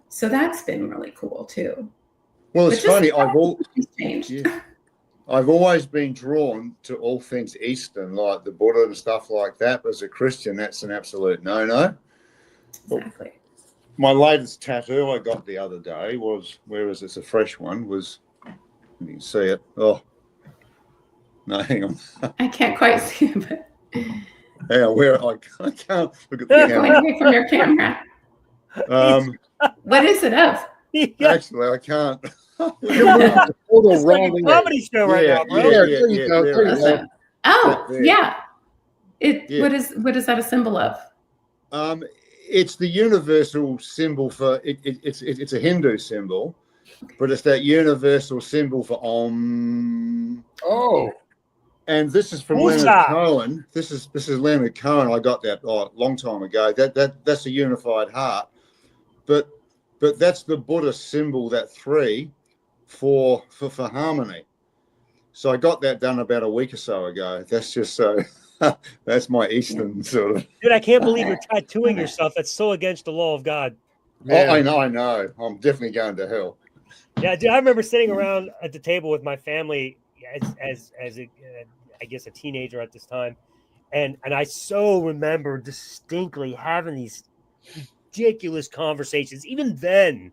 Speaker 4: So that's been really cool too.
Speaker 2: Well, it's funny.
Speaker 4: Changed.
Speaker 2: I've always been drawn to all things Eastern, like the Buddha and stuff like that. But as a Christian, that's an absolute no-no.
Speaker 4: Exactly.
Speaker 2: My latest tattoo I got the other day was, where is this? A fresh one was. You can see it. Oh, no, hang on.
Speaker 4: I can't quite see it, but.
Speaker 2: Hang on, I can't look at the
Speaker 4: camera.
Speaker 2: camera.
Speaker 4: Going away from your camera. What is it of?
Speaker 2: Actually, I can't.
Speaker 1: It's like a comedy show right now, bro.
Speaker 2: Yeah.
Speaker 4: Oh, yeah. What is that a symbol of?
Speaker 2: It's the universal symbol for it's a Hindu symbol, but it's that universal symbol for Om.
Speaker 3: Oh.
Speaker 2: And this is from Leonard Cohen. This is Leonard Cohen. I got that a long time ago. That's a unified heart, but that's the Buddhist symbol, that 3 for harmony. So I got that done about a week or so ago. That's just so. That's my Eastern sort of.
Speaker 1: Dude, I can't believe you're tattooing yourself. That's so against the law of God.
Speaker 2: Man. Oh, I know. I'm definitely going to hell.
Speaker 1: Yeah, dude, I remember sitting around at the table with my family as I guess a teenager at this time, and I so remember distinctly having these ridiculous conversations. Even then,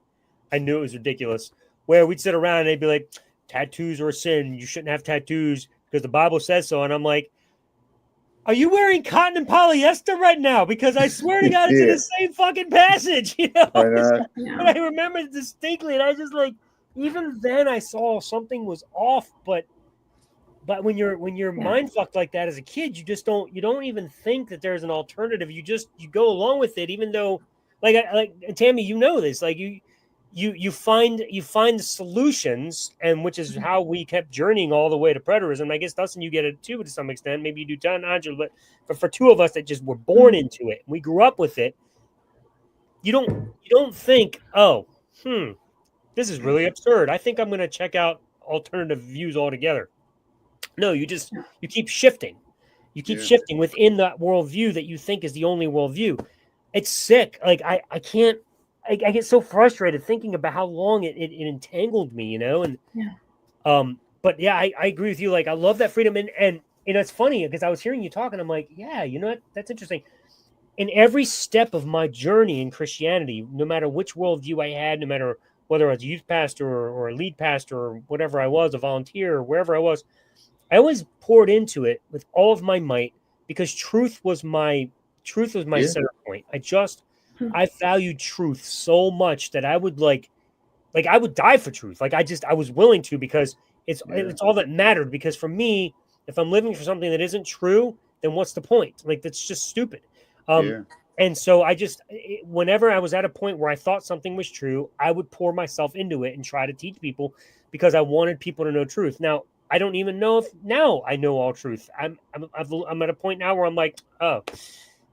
Speaker 1: I knew it was ridiculous. Where we'd sit around and they'd be like, "Tattoos are a sin. You shouldn't have tattoos because the Bible says so." And I'm like, "Are you wearing cotton and polyester right now? Because I swear to God, it's in the same fucking passage."
Speaker 2: I know.
Speaker 1: But I remember it distinctly, and I just like, even then I saw something was off. But when you're mind fucked like that as a kid, you don't even think that there's an alternative. You go along with it, even though, like Tammy, you know this, like you find the solutions, and which is how we kept journeying all the way to preterism. I guess Dustin, you get it too to some extent. Maybe you do, John, Angela, but for two of us that just were born into it, we grew up with it. You don't think, this is really absurd. I think I'm going to check out alternative views altogether. No, you keep shifting. You keep shifting within that worldview that you think is the only worldview. It's sick. Like I can't. I get so frustrated thinking about how long it entangled me, and but yeah, I agree with you. Like I love that freedom, and it's funny because I was hearing you talk, and I'm like, yeah, you know what? That's interesting. In every step of my journey in Christianity, no matter which worldview I had, no matter whether I was a youth pastor or a lead pastor or whatever I was, a volunteer or wherever I was, I always poured into it with all of my might because truth was my center point. I valued truth so much that I would like I would die for truth. Like I was willing to, because it's all that mattered. Because for me, if I'm living for something that isn't true, then what's the point? Like that's just stupid. And so whenever I was at a point where I thought something was true, I would pour myself into it and try to teach people because I wanted people to know truth. Now, I don't even know if now I know all truth. I'm at a point now where I'm like, oh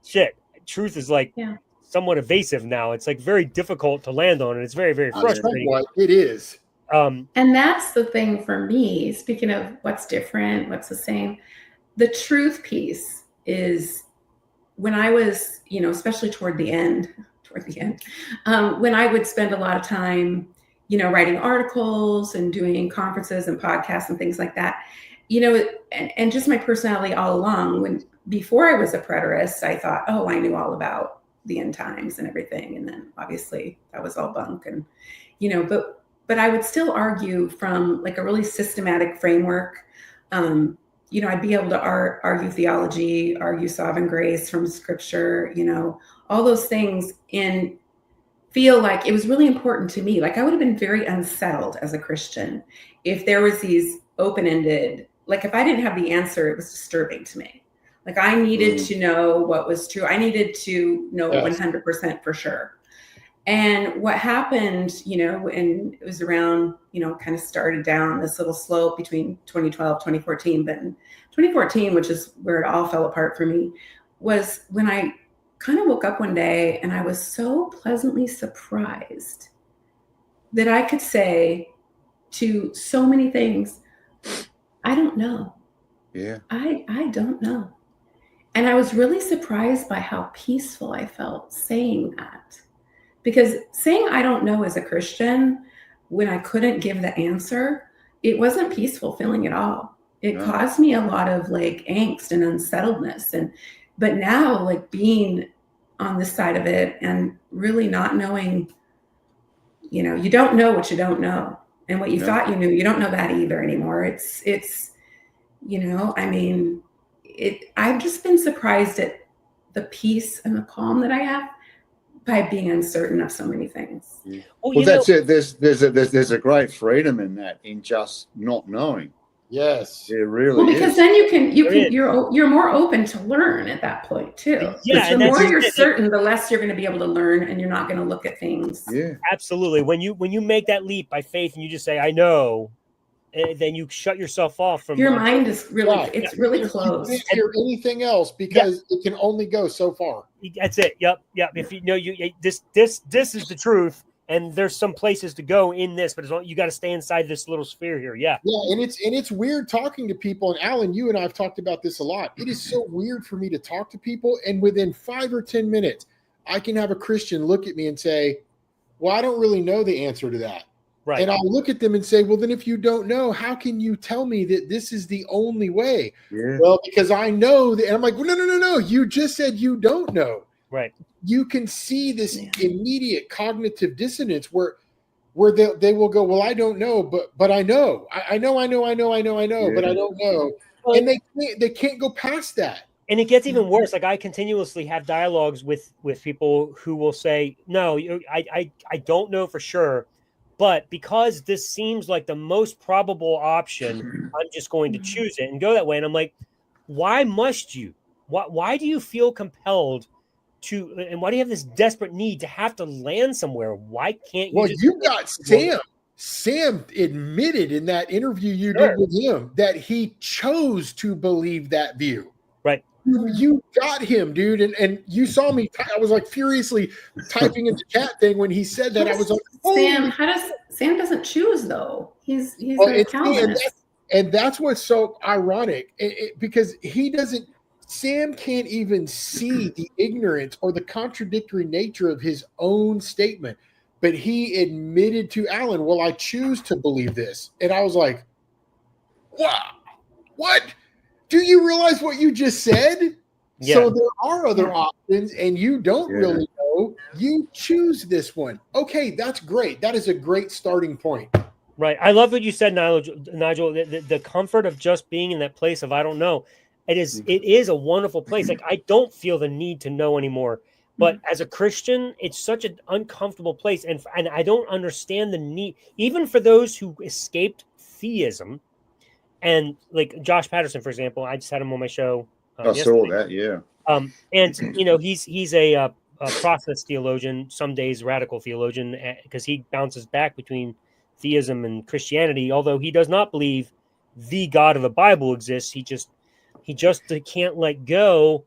Speaker 1: shit, truth is like somewhat evasive now. It's like very difficult to land on, and it's very, very frustrating.
Speaker 3: It is.
Speaker 4: And that's the thing for me, speaking of what's different, what's the same, the truth piece is when I was, especially toward the end, when I would spend a lot of time, writing articles and doing conferences and podcasts and things like that, and just my personality all along. Before I was a preterist, I thought, oh, I knew all about the end times and everything. And then obviously that was all bunk. And, but I would still argue from like a really systematic framework. I'd be able to argue theology, argue sovereign grace from scripture, all those things, and feel like it was really important to me. Like I would have been very unsettled as a Christian if there was these open-ended, like if I didn't have the answer, it was disturbing to me. Like I needed to know what was true. I needed to know 100% for sure. And what happened, and it was around, kind of started down this little slope between 2012, 2014, but in 2014, which is where it all fell apart for me, was when I kind of woke up one day and I was so pleasantly surprised that I could say to so many things, I don't know.
Speaker 2: Yeah.
Speaker 4: I don't know. And I was really surprised by how peaceful I felt saying that. Because saying I don't know as a Christian, when I couldn't give the answer, it wasn't peaceful feeling at all. It caused me a lot of like angst and unsettledness. But now like being on this side of it and really not knowing, you don't know what you don't know. And what you thought you knew, you don't know that either anymore. I've just been surprised at the peace and the calm that I have by being uncertain of so many things.
Speaker 2: Well, that's it. There's a great freedom in that, in just not knowing.
Speaker 3: Yes,
Speaker 2: it really
Speaker 4: well, because
Speaker 2: is.
Speaker 4: then you're more open to learn at that point too.
Speaker 1: Yeah,
Speaker 4: the more you're certain, the less you're going to be able to learn, and you're not going to look at things.
Speaker 2: Yeah,
Speaker 1: absolutely. When you make that leap by faith and you just say, "I know," then you shut yourself off from
Speaker 4: your mind is really really closed.
Speaker 3: You can't hear anything else because it can only go so far.
Speaker 1: That's it. Yep. If this is the truth, and there's some places to go in this, but you got to stay inside this little sphere here. Yeah,
Speaker 3: and it's weird talking to people. And Alan, you and I have talked about this a lot. It is so weird for me to talk to people, and within 5 or 10 minutes, I can have a Christian look at me and say, "Well, I don't really know the answer to that." Right. And I'll look at them and say, well, then if you don't know, how can you tell me that this is the only way? Yeah. Well, because I know that. And I'm like, well, no. You just said you don't know.
Speaker 1: Right.
Speaker 3: You can see this immediate cognitive dissonance where they will go, well, I don't know, but I know. I know, but I don't know. And they can't go past that.
Speaker 1: And it gets even worse. Like I continuously have dialogues with people who will say, no, I don't know for sure. But because this seems like the most probable option, I'm just going to choose it and go that way. And I'm like, why must you? Why do you feel compelled to? And why do you have this desperate need to have to land somewhere? Why can't you?
Speaker 3: Well, you got Sam. Sam admitted in that interview you did with him that he chose to believe that view.
Speaker 1: Right.
Speaker 3: You got him, dude, and you saw me. I was like furiously typing in the chat thing when he said that. I was like,
Speaker 4: Sam doesn't choose though. He's a Calvinist,
Speaker 3: and that's what's so ironic because he doesn't. Sam can't even see the ignorance or the contradictory nature of his own statement, but he admitted to Alan, "Well, I choose to believe this," and I was like, "Wow, what?" Do you realize what you just said? Yeah. So there are other options, and you don't really know. You choose this one. Okay, that's great. That is a great starting point.
Speaker 1: Right. I love what you said, Nigel. The comfort of just being in that place of I don't know. It is a wonderful place. Like I don't feel the need to know anymore. But as a Christian, it's such an uncomfortable place, and I don't understand the need, even for those who escaped theism. And like Josh Patterson, for example, I just had him on my show.
Speaker 2: I saw that, yeah.
Speaker 1: And he's a process theologian, some days radical theologian, because he bounces back between theism and Christianity. Although he does not believe the God of the Bible exists, he just can't let go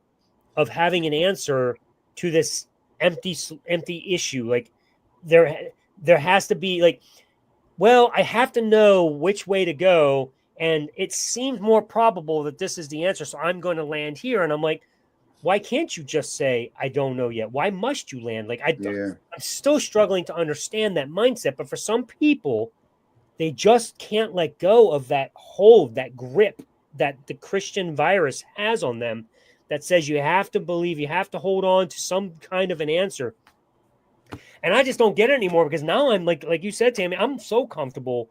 Speaker 1: of having an answer to this empty issue. Like there has to be like, well, I have to know which way to go. And it seems more probable that this is the answer. So I'm going to land here. And I'm like, why can't you just say, I don't know yet? Why must you land? Like, I'm still struggling to understand that mindset. But for some people, they just can't let go of that hold, that grip that the Christian virus has on them that says you have to believe, you have to hold on to some kind of an answer. And I just don't get it anymore because now I'm like you said, Tammy, I'm so comfortable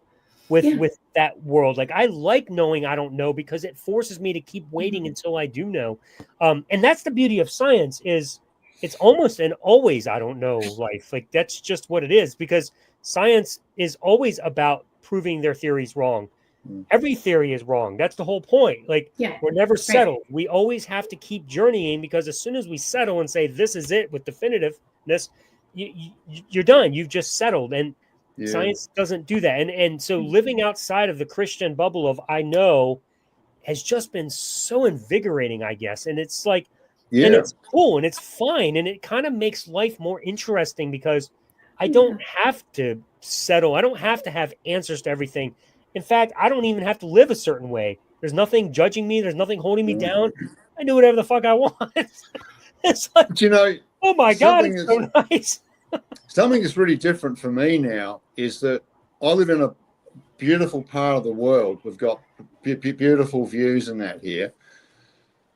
Speaker 1: with that world. Like I like knowing I don't know because it forces me to keep waiting until I do know. And that's the beauty of science is it's almost an always I don't know life. Like that's just what it is, because science is always about proving their theories wrong. Every theory is wrong. That's the whole point. Like
Speaker 4: Yeah.
Speaker 1: we're never
Speaker 4: Right.
Speaker 1: settled. We always have to keep journeying, because as soon as we settle and say this is it with definitiveness, you're done. You've just settled, and
Speaker 2: Yeah.
Speaker 1: science doesn't do that. And so living outside of the Christian bubble of I know has just been so invigorating, I guess. And it's like, and
Speaker 2: Yeah.
Speaker 1: it's cool and it's fine, and it kind of makes life more interesting, because I don't have to settle. I don't have to have answers to everything. In fact, I don't even have to live a certain way. There's nothing judging me. There's nothing holding me down. I do whatever the fuck I want. It's like,
Speaker 2: But you know,
Speaker 1: oh my God,
Speaker 2: something
Speaker 1: it's so nice.
Speaker 2: something that's really different for me now is that I live in a beautiful part of the world. We've got beautiful views and that here.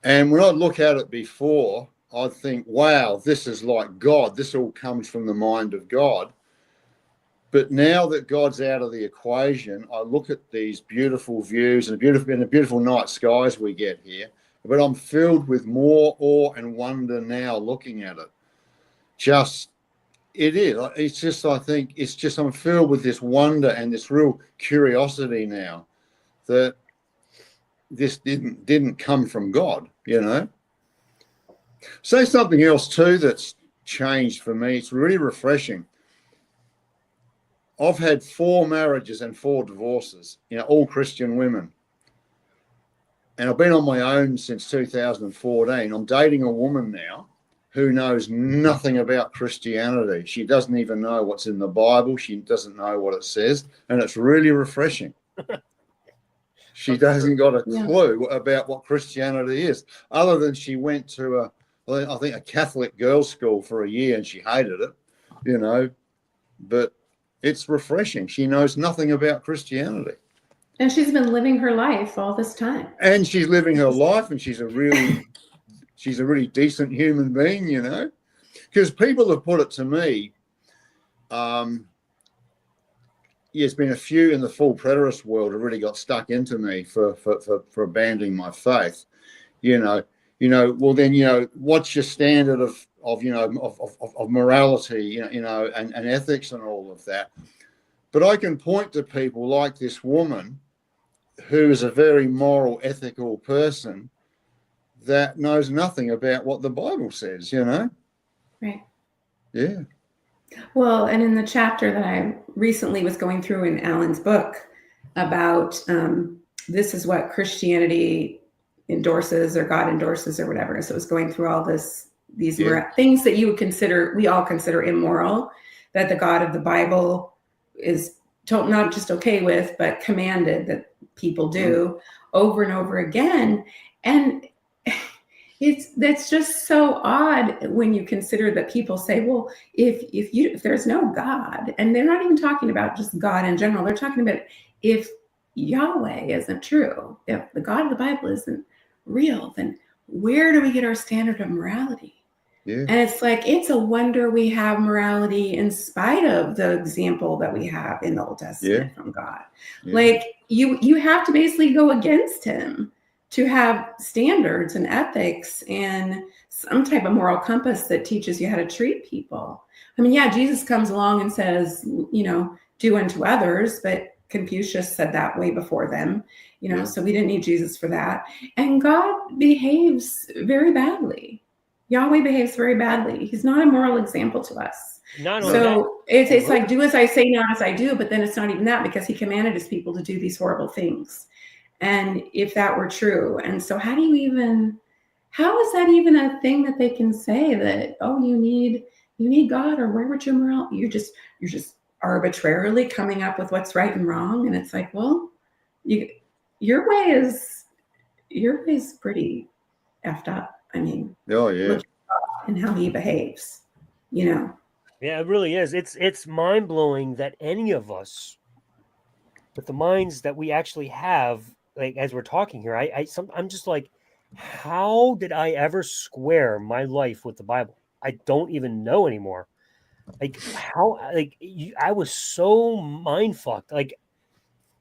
Speaker 2: And when I look at it before, I'd think, wow, this is like God. This all comes from the mind of God. But now that God's out of the equation, I look at these beautiful views and the beautiful night skies we get here, but I'm filled with more awe and wonder now looking at it. It's just, I think it's just, I'm filled with this wonder and this real curiosity now that this didn't come from God, you know. Say something else too that's changed for me. It's really refreshing. I've had 4 marriages and 4 divorces, you know, all Christian women. And I've been on my own since 2014. I'm dating a woman now who knows nothing about Christianity. She doesn't even know what's in the Bible. She doesn't know what it says. And it's really refreshing. She doesn't got a clue about what Christianity is, other than she went to a Catholic girls' school for a year and she hated it, you know. But it's refreshing. She knows nothing about Christianity.
Speaker 4: And she's been living her life all this time.
Speaker 2: And she's living her life, and she's a really decent human being, you know. Because people have put it to me, there's been a few in the full preterist world who really got stuck into me for abandoning my faith. You know, well then, you know, what's your standard of morality, you know, and ethics and all of that. But I can point to people like this woman who is a very moral, ethical person that knows nothing about what the Bible says, you know?
Speaker 4: Right.
Speaker 2: Yeah.
Speaker 4: Well, and in the chapter that I recently was going through in Alan's book about this is what Christianity endorses or God endorses or whatever. So it was going through all these things that you would consider, we all consider immoral, that the God of the Bible is not just okay with, but commanded that people do over and over again. And that's just so odd when you consider that people say, well, if there's no God, and they're not even talking about just God in general, they're talking about if Yahweh isn't true, if the God of the Bible isn't real, then where do we get our standard of morality?
Speaker 2: Yeah.
Speaker 4: And it's like, it's a wonder we have morality in spite of the example that we have in the Old Testament from God. Yeah. Like you have to basically go against him to have standards and ethics and some type of moral compass that teaches you how to treat people. I mean, yeah, Jesus comes along and says, you know, do unto others, but Confucius said that way before them, you know, so we didn't need Jesus for that. And God behaves very badly. Yahweh behaves very badly. He's not a moral example to us. It's like, do as I say, not as I do. But then it's not even that, because he commanded his people to do these horrible things. And if that were true, and so how is that even a thing that they can say that, oh, you need God, or where would your moral? You're just arbitrarily coming up with what's right and wrong. And it's like, well, your way is pretty effed up. I mean, look and how he behaves, you know.
Speaker 1: Yeah, it really is. It's mind blowing that any of us, with the minds that we actually have, like as we're talking here, I'm just like, how did I ever square my life with the Bible? I don't even know anymore. Like I was so mind fucked. Like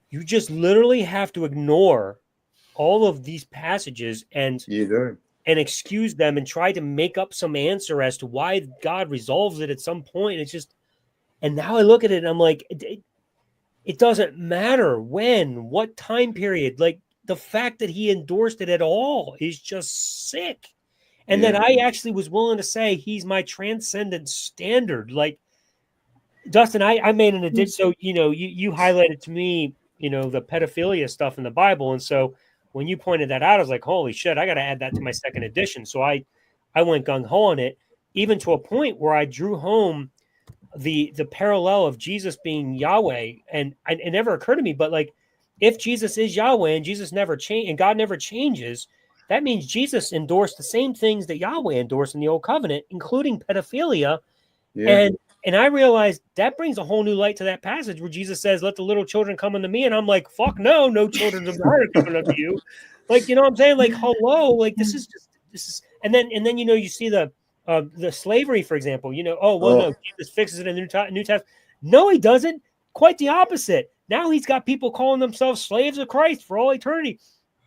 Speaker 1: you just literally have to ignore all of these passages, and
Speaker 2: you do.
Speaker 1: and excuse them and try to make up some answer as to why God resolves it at some point. It's just, and now I look at it and I'm like, it doesn't matter when, what time period. Like the fact that he endorsed it at all is just sick. And
Speaker 2: Yeah.
Speaker 1: that I actually was willing to say he's my transcendent standard. Like, Dustin, I made an addition. So, you highlighted to me, the pedophilia stuff in the Bible. And so when you pointed that out, I was like, holy shit, I got to add that to my second edition. So I went gung ho on it, even to a point where I drew home the parallel of Jesus being Yahweh. And it never occurred to me, but like, if Jesus is Yahweh and Jesus never changed and God never changes, that means Jesus endorsed the same things that Yahweh endorsed in the old covenant, including pedophilia.
Speaker 2: Yeah.
Speaker 1: And I realized that brings a whole new light to that passage where Jesus says, let the little children come unto me. And I'm like, fuck no children of mine are coming unto you. Like, you know what I'm saying? Like, hello, like this is, and then, you see the slavery, for example, no, Jesus fixes it in the New Testament. No, he doesn't. Quite the opposite. Now he's got people calling themselves slaves of Christ for all eternity.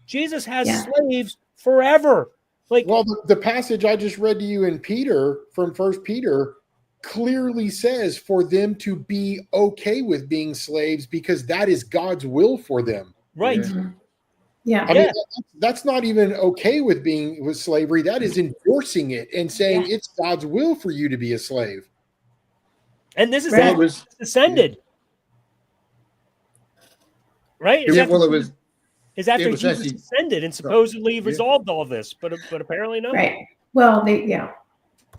Speaker 1: Jesus has slaves forever. Like,
Speaker 3: well, the passage I just read to you in Peter from 1 Peter clearly says for them to be okay with being slaves because that is God's will for them.
Speaker 1: Right.
Speaker 4: Yeah.
Speaker 3: I mean, that's not even okay with being with slavery. That is endorsing it and saying it's God's will for you to be a slave.
Speaker 1: And this is after Jesus ascended. Right? It's after Jesus ascended and supposedly resolved all this, but apparently not.
Speaker 4: Right. Well, they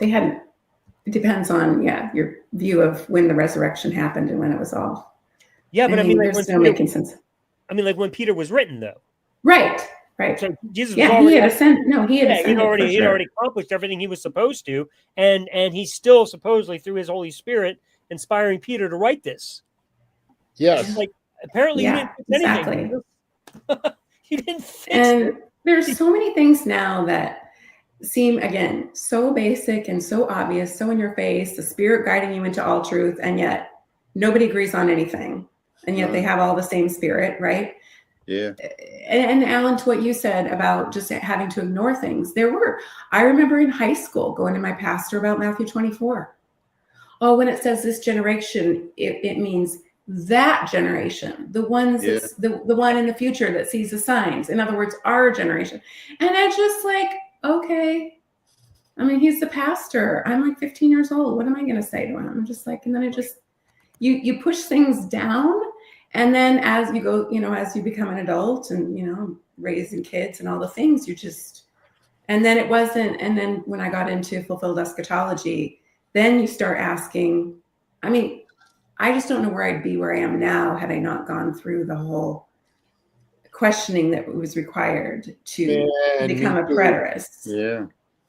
Speaker 4: hadn't. It depends on your view of when the resurrection happened and when it was all.
Speaker 1: Yeah, but I mean, like,
Speaker 4: there's no making sense.
Speaker 1: I mean, like when Peter was written, though.
Speaker 4: Right.
Speaker 1: So Jesus
Speaker 4: was already, he had ascended. No, he had ascended.
Speaker 1: He'd already accomplished everything he was supposed to, and he's still supposedly through his Holy Spirit inspiring Peter to write this.
Speaker 3: Yes.
Speaker 1: Like apparently you didn't fix anything. You didn't fix it.
Speaker 4: There's so many things now that seem, again, so basic and so obvious, so in your face, the Spirit guiding you into all truth, and yet nobody agrees on anything, and yet they have all the same Spirit, right?
Speaker 2: Yeah.
Speaker 4: And Alan, to what you said about just having to ignore things, I remember in high school going to my pastor about Matthew 24. Oh, when it says this generation, it means that generation, the ones the one in the future that sees the signs. In other words, our generation. And I just like, okay. I mean, he's the pastor. I'm like 15 years old. What am I going to say to him? I'm just like, and then you push things down. And then as you go, as you become an adult and, raising kids and all the things, and then when I got into fulfilled eschatology, then you start asking, I mean, I just don't know where I'd be where I am now had I not gone through the whole questioning that was required to become a preterist.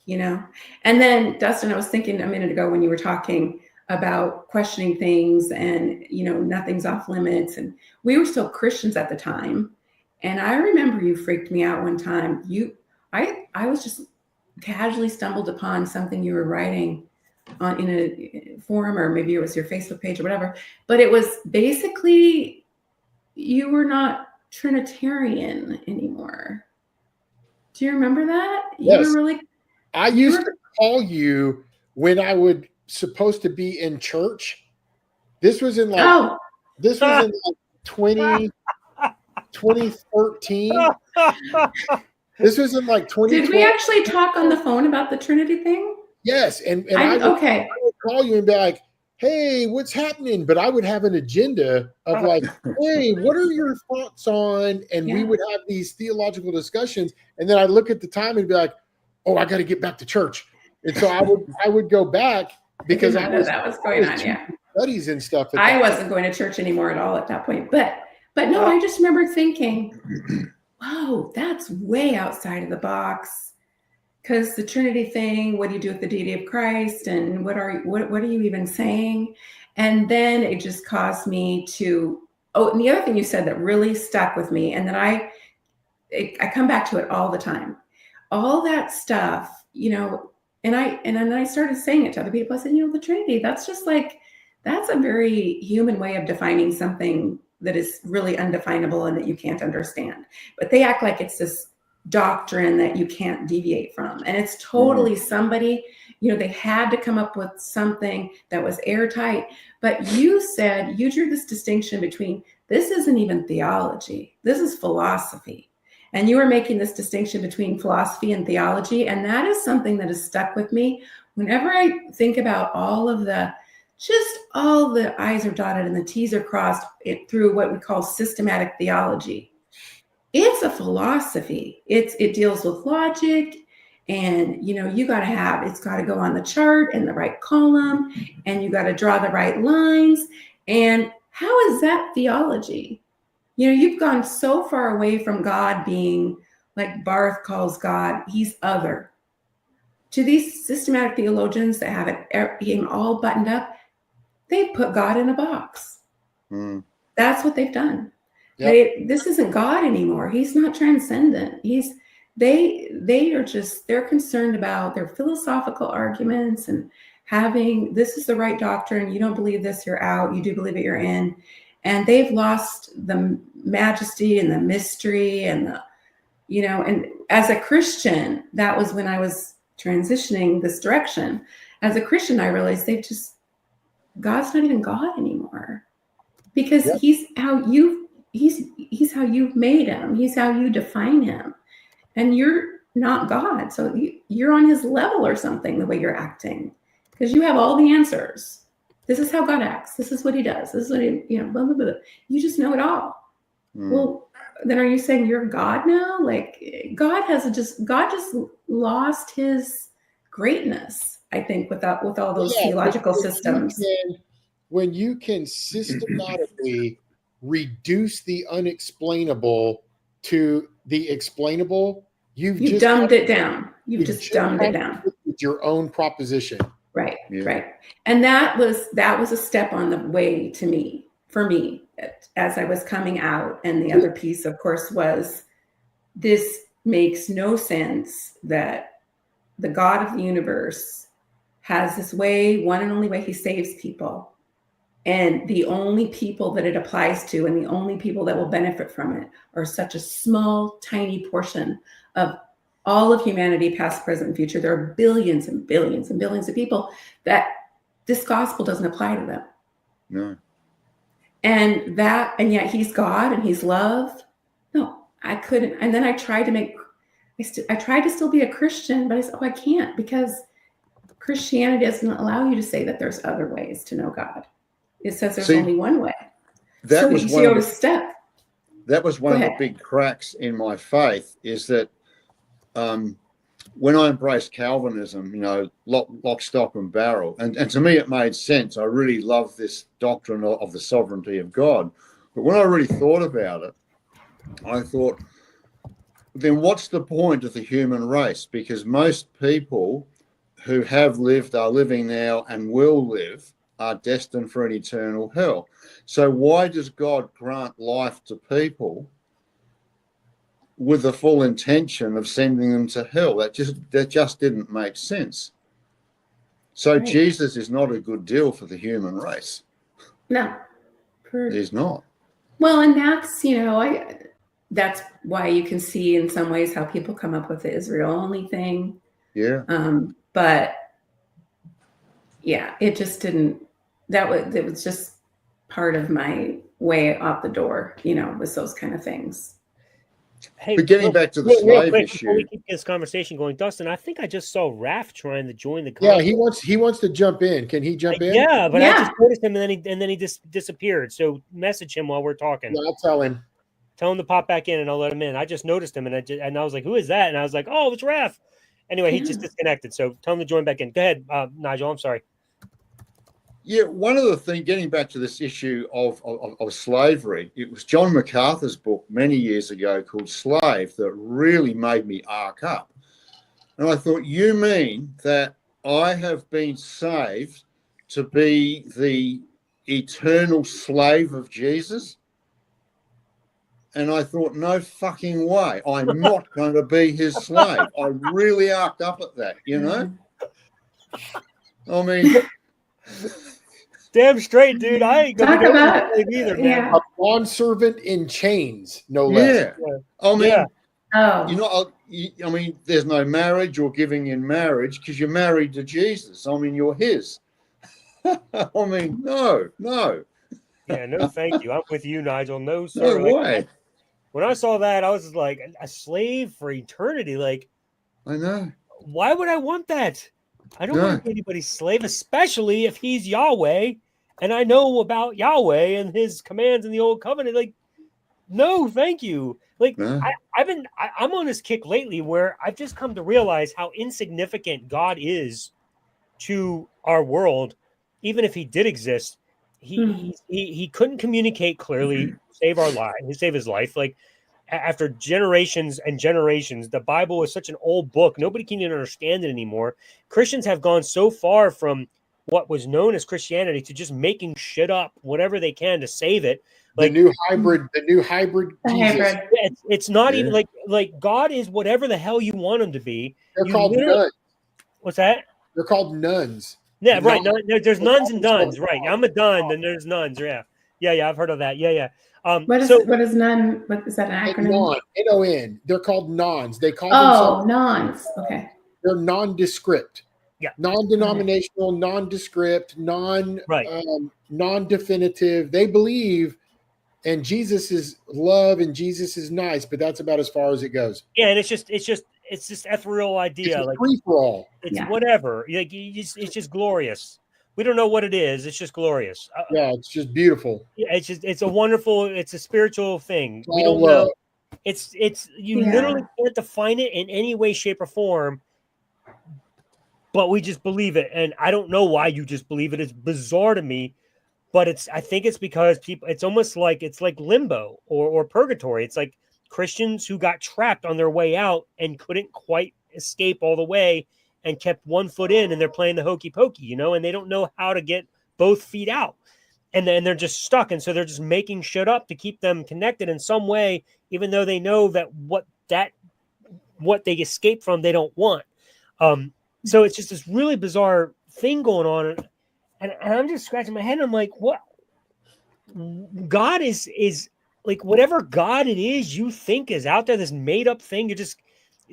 Speaker 2: Yeah.
Speaker 4: And then Dustin, I was thinking a minute ago when you were talking about questioning things and, nothing's off limits. And we were still Christians at the time. And I remember you freaked me out one time. I was just casually stumbled upon something you were writing in a forum, or maybe it was your Facebook page or whatever. But it was basically, you were not Trinitarian anymore. Do you remember that?
Speaker 3: Yes.
Speaker 4: You were really.
Speaker 3: I used to call you when I would supposed to be in church. This was in like 2013. This was in like 2012.
Speaker 4: Did we actually talk on the phone about the Trinity thing?
Speaker 3: Yes, and I would call you and be like, hey, what's happening? But I would have an agenda of like, hey, what are your thoughts on? And we would have these theological discussions. And then I'd look at the time and be like, oh, I got to get back to church. And so I would go back because
Speaker 4: that was going on. Yeah,
Speaker 3: studies and stuff.
Speaker 4: I wasn't going to church anymore at all at that point. But no, I just remember thinking, wow, that's way outside of the box. Because the Trinity thing, what do you do with the deity of Christ, and what are you even saying? And then it just caused me to. Oh, and the other thing you said that really stuck with me, and that I come back to it all the time. All that stuff, and then I started saying it to other people. I said, the Trinity, that's a very human way of defining something that is really undefinable and that you can't understand. But they act like it's this doctrine that you can't deviate from. And it's totally somebody, they had to come up with something that was airtight. But you drew this distinction between, this isn't even theology, this is philosophy. And you were making this distinction between philosophy and theology. And that is something that has stuck with me. Whenever I think about all the I's are dotted and the T's are crossed through what we call systematic theology, it's a philosophy. It deals with logic, and it's got to go on the chart in the right column, and you got to draw the right lines. And how is that theology? You've gone so far away from God being, like Barth calls God, he's other. To these systematic theologians that have it being all buttoned up, they've put God in a box. That's what they've done. Yep. This isn't God anymore. He's not transcendent. They're concerned about their philosophical arguments and having, this is the right doctrine. You don't believe this, you're out. You do believe it, you're in. And they've lost the majesty and the mystery and and as a Christian, that was when I was transitioning this direction. As a Christian, I realized God's not even God anymore, because he's how you've made him. He's how you define him, and you're not God. So you're on his level or something, the way you're acting, because you have all the answers. This is how God acts. This is what he does. This is what he, blah, blah, blah. You just know it all. Well, then are you saying you're God now? Like God just lost his greatness, I think, with all those theological systems.
Speaker 3: When you can systematically reduce the unexplainable to the explainable, you've just
Speaker 4: dumbed it down. You've just dumbed it down
Speaker 3: with your own proposition.
Speaker 4: Right. Yeah. Right. And that was a step on the way for me, as I was coming out. And the other piece, of course, was this makes no sense that the God of the universe has this way, one and only way he saves people. And the only people that it applies to and the only people that will benefit from it are such a small, tiny portion of all of humanity, past, present, and future. There are billions and billions and billions of people that this gospel doesn't apply to them.
Speaker 2: No.
Speaker 4: And yet he's God and he's love. No, I couldn't. And then I tried to still be a Christian, but I said, I can't, because Christianity doesn't allow you to say that there's other ways to know God. It says there's only one way.
Speaker 2: That was one of
Speaker 4: the
Speaker 2: big cracks in my faith, is that when I embraced Calvinism, lock, stock and barrel, and to me it made sense. I really love this doctrine of the sovereignty of God. But when I really thought about it, I thought, then what's the point of the human race? Because most people who have lived, are living now, and will live, are destined for an eternal hell. So why does God grant life to people with the full intention of sending them to hell? That just didn't make sense. So right. Jesus is not a good deal for the human race.
Speaker 4: No.
Speaker 2: He's not.
Speaker 4: Well, and that's, that's why you can see in some ways how people come up with the Israel only thing.
Speaker 2: Yeah.
Speaker 4: But yeah, it just didn't, it was just part of my way out the door, with those kind of things.
Speaker 2: Hey, but getting back to the slave issue,
Speaker 1: before we keep this conversation going, Dustin, I think I just saw Raph trying to join the
Speaker 3: call. Yeah, he wants to jump in. Can he jump in?
Speaker 1: Yeah, but I just noticed him, and then he just disappeared. So message him while we're talking.
Speaker 3: Yeah, I'll tell him.
Speaker 1: Tell him to pop back in, and I'll let him in. I just noticed him, and I was like, "Who is that?" And I was like, "Oh, it's Raph." Anyway, he just disconnected. So tell him to join back in. Go ahead, Nigel. I'm sorry.
Speaker 2: Yeah, one of the things, getting back to this issue of slavery, it was John MacArthur's book many years ago called Slave that really made me arc up. And I thought, you mean that I have been saved to be the eternal slave of Jesus? And I thought, no fucking way. I'm not going to be his slave. I really arced up at that, I mean...
Speaker 1: Damn straight, dude. I ain't gonna be either, man.
Speaker 3: A bondservant in chains, no less.
Speaker 2: Yeah. I mean,
Speaker 4: Oh,
Speaker 2: You're not. I mean, there's no marriage or giving in marriage because you're married to Jesus. I mean, you're His. I mean, no.
Speaker 1: Yeah, no, thank you. I'm with you, Nigel. No,
Speaker 2: No
Speaker 1: sir. Like
Speaker 2: way.
Speaker 1: when I saw that, I was just like a slave for eternity. Like,
Speaker 2: I know.
Speaker 1: why would I want that? I don't want
Speaker 2: No.
Speaker 1: to be anybody's slave, especially if he's Yahweh and I know about Yahweh and his commands in the old covenant. Like, no, thank you. Like
Speaker 2: No.
Speaker 1: I'm on this kick lately where I've just come to realize how insignificant God is to our world, even if he did exist. He couldn't communicate clearly, save our life, save his life. Like after generations and generations, the Bible is such an old book. Nobody can even understand it anymore. Christians have gone so far from what was known as Christianity to just making shit up whatever they can to save it. Like
Speaker 3: the new hybrid Jesus.
Speaker 4: hybrid.
Speaker 1: it's not
Speaker 2: Yeah.
Speaker 1: even like God is whatever the hell you want him to be.
Speaker 3: They're
Speaker 1: You
Speaker 3: called
Speaker 1: literally-
Speaker 3: nuns.
Speaker 1: What's that?
Speaker 3: They're called nuns.
Speaker 1: Yeah, right.
Speaker 3: Nun-
Speaker 1: There's nuns and duns, right? I'm a dun, and there's nuns. Yeah. I've heard of that. Yeah.
Speaker 4: What is
Speaker 1: So
Speaker 4: what is nun? What is that an acronym?
Speaker 3: Non, N-O-N. They're called nons. They call
Speaker 4: Oh,
Speaker 3: themselves.
Speaker 4: nuns. Okay.
Speaker 3: They're nondescript.
Speaker 1: Yeah.
Speaker 3: Non-denominational, nondescript,
Speaker 1: Right.
Speaker 3: non-definitive. They believe, and Jesus is love, and Jesus is nice, but that's about as far as it goes.
Speaker 1: Yeah, and it's just ethereal idea.
Speaker 3: It's
Speaker 1: Like
Speaker 3: free for all.
Speaker 1: it's
Speaker 4: Yeah.
Speaker 1: whatever. Like it's just glorious. We don't know what it is. It's just glorious.
Speaker 3: Yeah, it's just beautiful.
Speaker 1: It's a wonderful. It's a spiritual thing.
Speaker 3: It's
Speaker 1: We
Speaker 3: all
Speaker 1: don't
Speaker 3: love.
Speaker 1: know. It's you
Speaker 4: Yeah.
Speaker 1: literally can't define it in any way, shape, or form. But we just believe it, and I don't know why you just believe it. It's bizarre to me, but I think it's because people. It's almost like limbo or purgatory. It's like Christians who got trapped on their way out and couldn't quite escape all the way and kept one foot in, and they're playing the hokey pokey, and they don't know how to get both feet out, and then they're just stuck, and so they're just making shit up to keep them connected in some way, even though they know that what they escape from they don't want. So it's just this really bizarre thing going on, and I'm just scratching my head. And I'm like, what? God is like whatever God it is you think is out there, this made up thing. You're just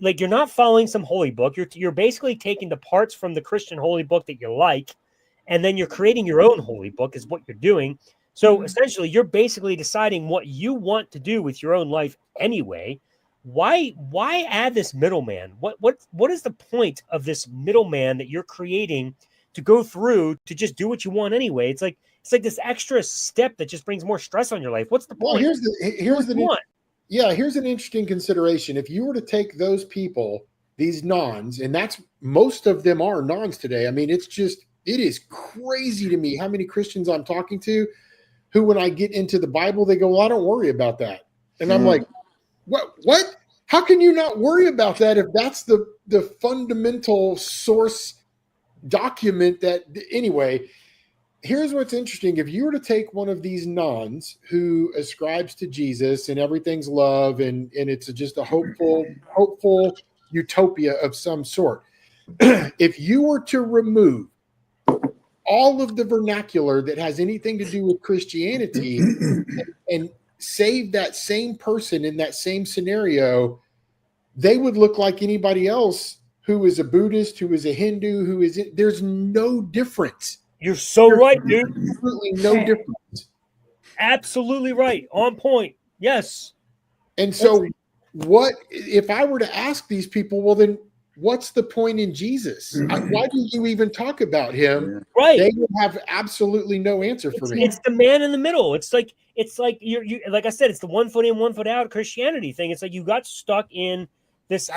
Speaker 1: like you're not following some holy book. You're basically taking the parts from the Christian holy book that you like, and then you're creating your own holy book. Is what you're doing. So essentially, you're basically deciding what you want to do with your own life anyway. Why add this middleman? What is the point of this middleman that you're creating to go through to just do what you want anyway? It's like this extra step that just brings more stress on your life. What's the point?
Speaker 3: Well, here's an interesting consideration. If you were to take those people, these nons, and that's most of them are nons today. I mean, it is crazy to me how many Christians I'm talking to who, when I get into the Bible, they go, well, I don't worry about that. And I'm like, what? How can you not worry about that if that's the fundamental source document that anyway? Here's what's interesting. If you were to take one of these nuns who ascribes to Jesus and everything's love and it's just a hopeful utopia of some sort, if you were to remove all of the vernacular that has anything to do with Christianity and save that same person in that same scenario, they would look like anybody else who is a Buddhist, who is a Hindu, there's no difference.
Speaker 1: You're so right, dude.
Speaker 3: Absolutely no difference.
Speaker 1: Absolutely right. On point. Yes.
Speaker 3: And so what if I were to ask these people, well, then what's the point in Jesus? Why do you even talk about him?
Speaker 1: Right.
Speaker 3: They would have absolutely no answer for me.
Speaker 1: It's the man in the middle. It's like you like I said, it's the 1 foot in, 1 foot out Christianity thing. It's like you got stuck in this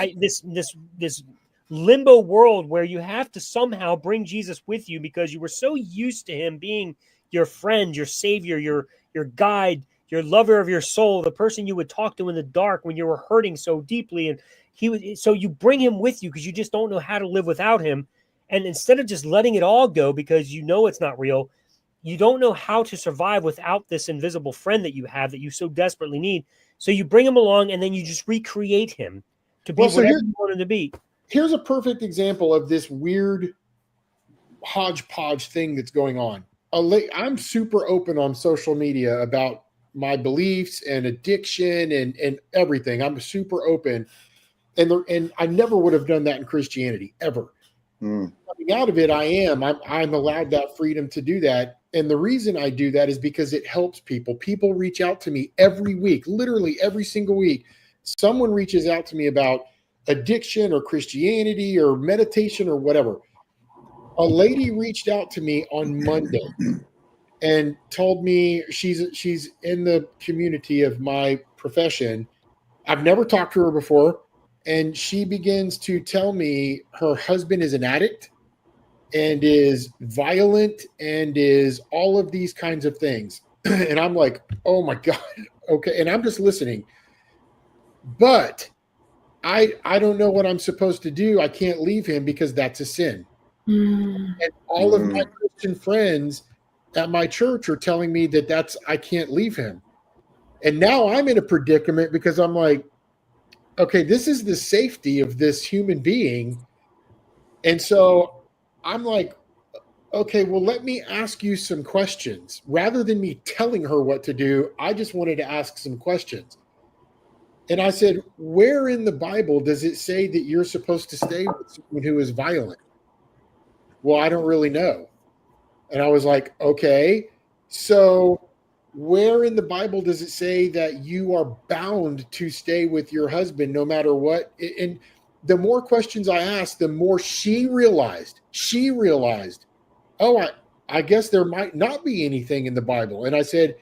Speaker 1: limbo world where you have to somehow bring Jesus with you because you were so used to him being your friend, your savior, your guide, your lover of your soul, the person you would talk to in the dark when you were hurting so deeply. And so you bring him with you because you just don't know how to live without him. And instead of just letting it all go because you know it's not real, you don't know how to survive without this invisible friend that you have that you so desperately need. So you bring him along and then you just recreate him to be whatever you want him to be.
Speaker 3: Here's a perfect example of this weird hodgepodge thing that's going on. I'm super open on social media about my beliefs and addiction and everything. I'm super open. And I never would have done that in Christianity ever. Coming out of it, I'm allowed that freedom to do that. And the reason I do that is because it helps people. People reach out to me every week, literally every single week. Someone reaches out to me about addiction or Christianity or meditation or whatever. A lady reached out to me on Monday and told me she's in the community of my profession. I've never talked to her before. And she begins to tell me her husband is an addict and is violent and is all of these kinds of things. And I'm like, oh my God. Okay. And I'm just listening. But I don't know what I'm supposed to do. I can't leave him because that's a sin. And all of my Christian friends at my church are telling me that I can't leave him. And now I'm in a predicament because I'm like, okay, this is the safety of this human being. And so I'm like, okay, well, let me ask you some questions. Rather than me telling her what to do, I just wanted to ask some questions. And I said, where in the Bible does it say that you're supposed to stay with someone who is violent? Well, I don't really know. And I was like, okay, so where in the Bible does it say that you are bound to stay with your husband no matter what? And the more questions I asked, the more she realized, oh, I guess there might not be anything in the Bible. And I said,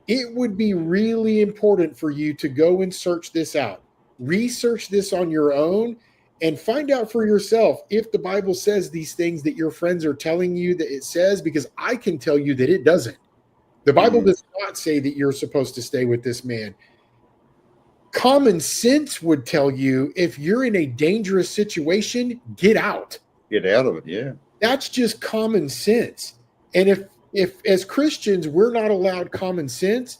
Speaker 3: it would be really important for you to go and search this out, research this on your own, and find out for yourself if the Bible says these things that your friends are telling you that it says, because I can tell you that it doesn't. The Bible does not say that you're supposed to stay with this man. Common sense would tell you if you're in a dangerous situation, get out.
Speaker 2: Get out of it, yeah.
Speaker 3: That's just common sense. And if as Christians we're not allowed common sense,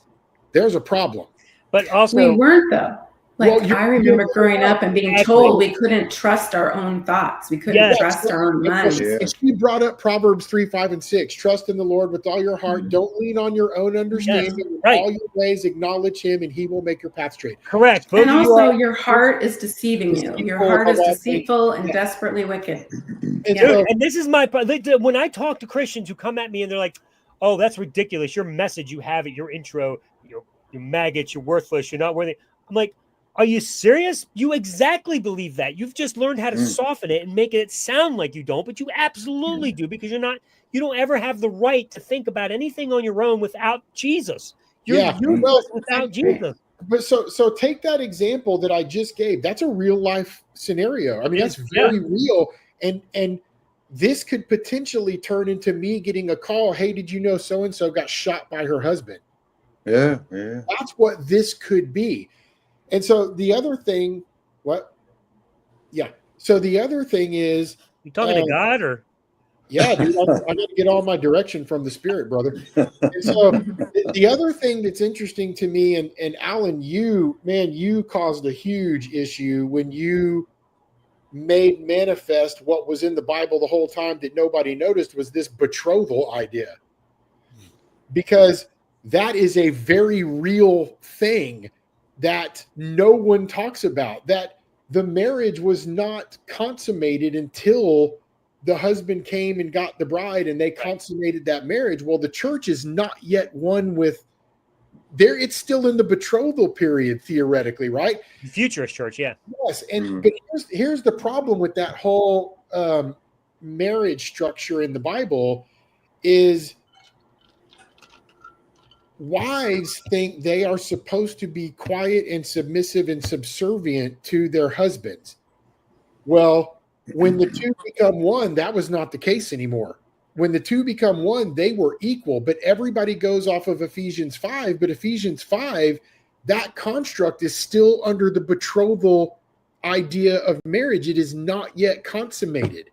Speaker 3: there's a problem.
Speaker 1: But also,
Speaker 4: we weren't though. Like,
Speaker 3: well,
Speaker 4: I remember growing up and being told we couldn't trust our own thoughts. We couldn't trust our own minds.
Speaker 3: Yeah. And she brought up Proverbs 3, 5, and 6. Trust in the Lord with all your heart. Don't lean on your own understanding. In all your ways, acknowledge him, and he will make your path straight.
Speaker 1: Correct.
Speaker 4: And also, your heart is deceiving you. Your heart is deceitful and desperately wicked.
Speaker 1: And this is when I talk to Christians who come at me and they're like, oh, that's ridiculous. Your message you have at your intro, you're maggots, you're worthless, you're not worthy. I'm like, are you serious? You exactly believe that. You've just learned how to soften it and make it sound like you don't, but you absolutely do, because you don't ever have the right to think about anything on your own without Jesus. You're useless without Jesus.
Speaker 3: But so take that example that I just gave. That's a real life scenario. I mean, that's very real. And this could potentially turn into me getting a call. Hey, did you know so-and-so got shot by her husband?
Speaker 2: Yeah.
Speaker 3: That's what this could be. And so the other thing, So the other thing is,
Speaker 1: you talking to God or?
Speaker 3: Yeah, dude, I got to get all my direction from the Spirit, brother. And so the other thing that's interesting to me, and Alan, you caused a huge issue when you made manifest what was in the Bible the whole time that nobody noticed, was this betrothal idea. Because that is a very real thing that no one talks about, that the marriage was not consummated until the husband came and got the bride and they consummated that marriage. Well, the church is not yet one with there. It's still in the betrothal period, theoretically, right?
Speaker 1: The futurist church. Yeah.
Speaker 3: Yes. But here's the problem with that whole marriage structure in the Bible is wives think they are supposed to be quiet and submissive and subservient to their husbands. Well, when the two become one, that was not the case anymore. When the two become one, they were equal, but everybody goes off of Ephesians 5. But Ephesians 5, that construct is still under the betrothal idea of marriage. It is not yet consummated.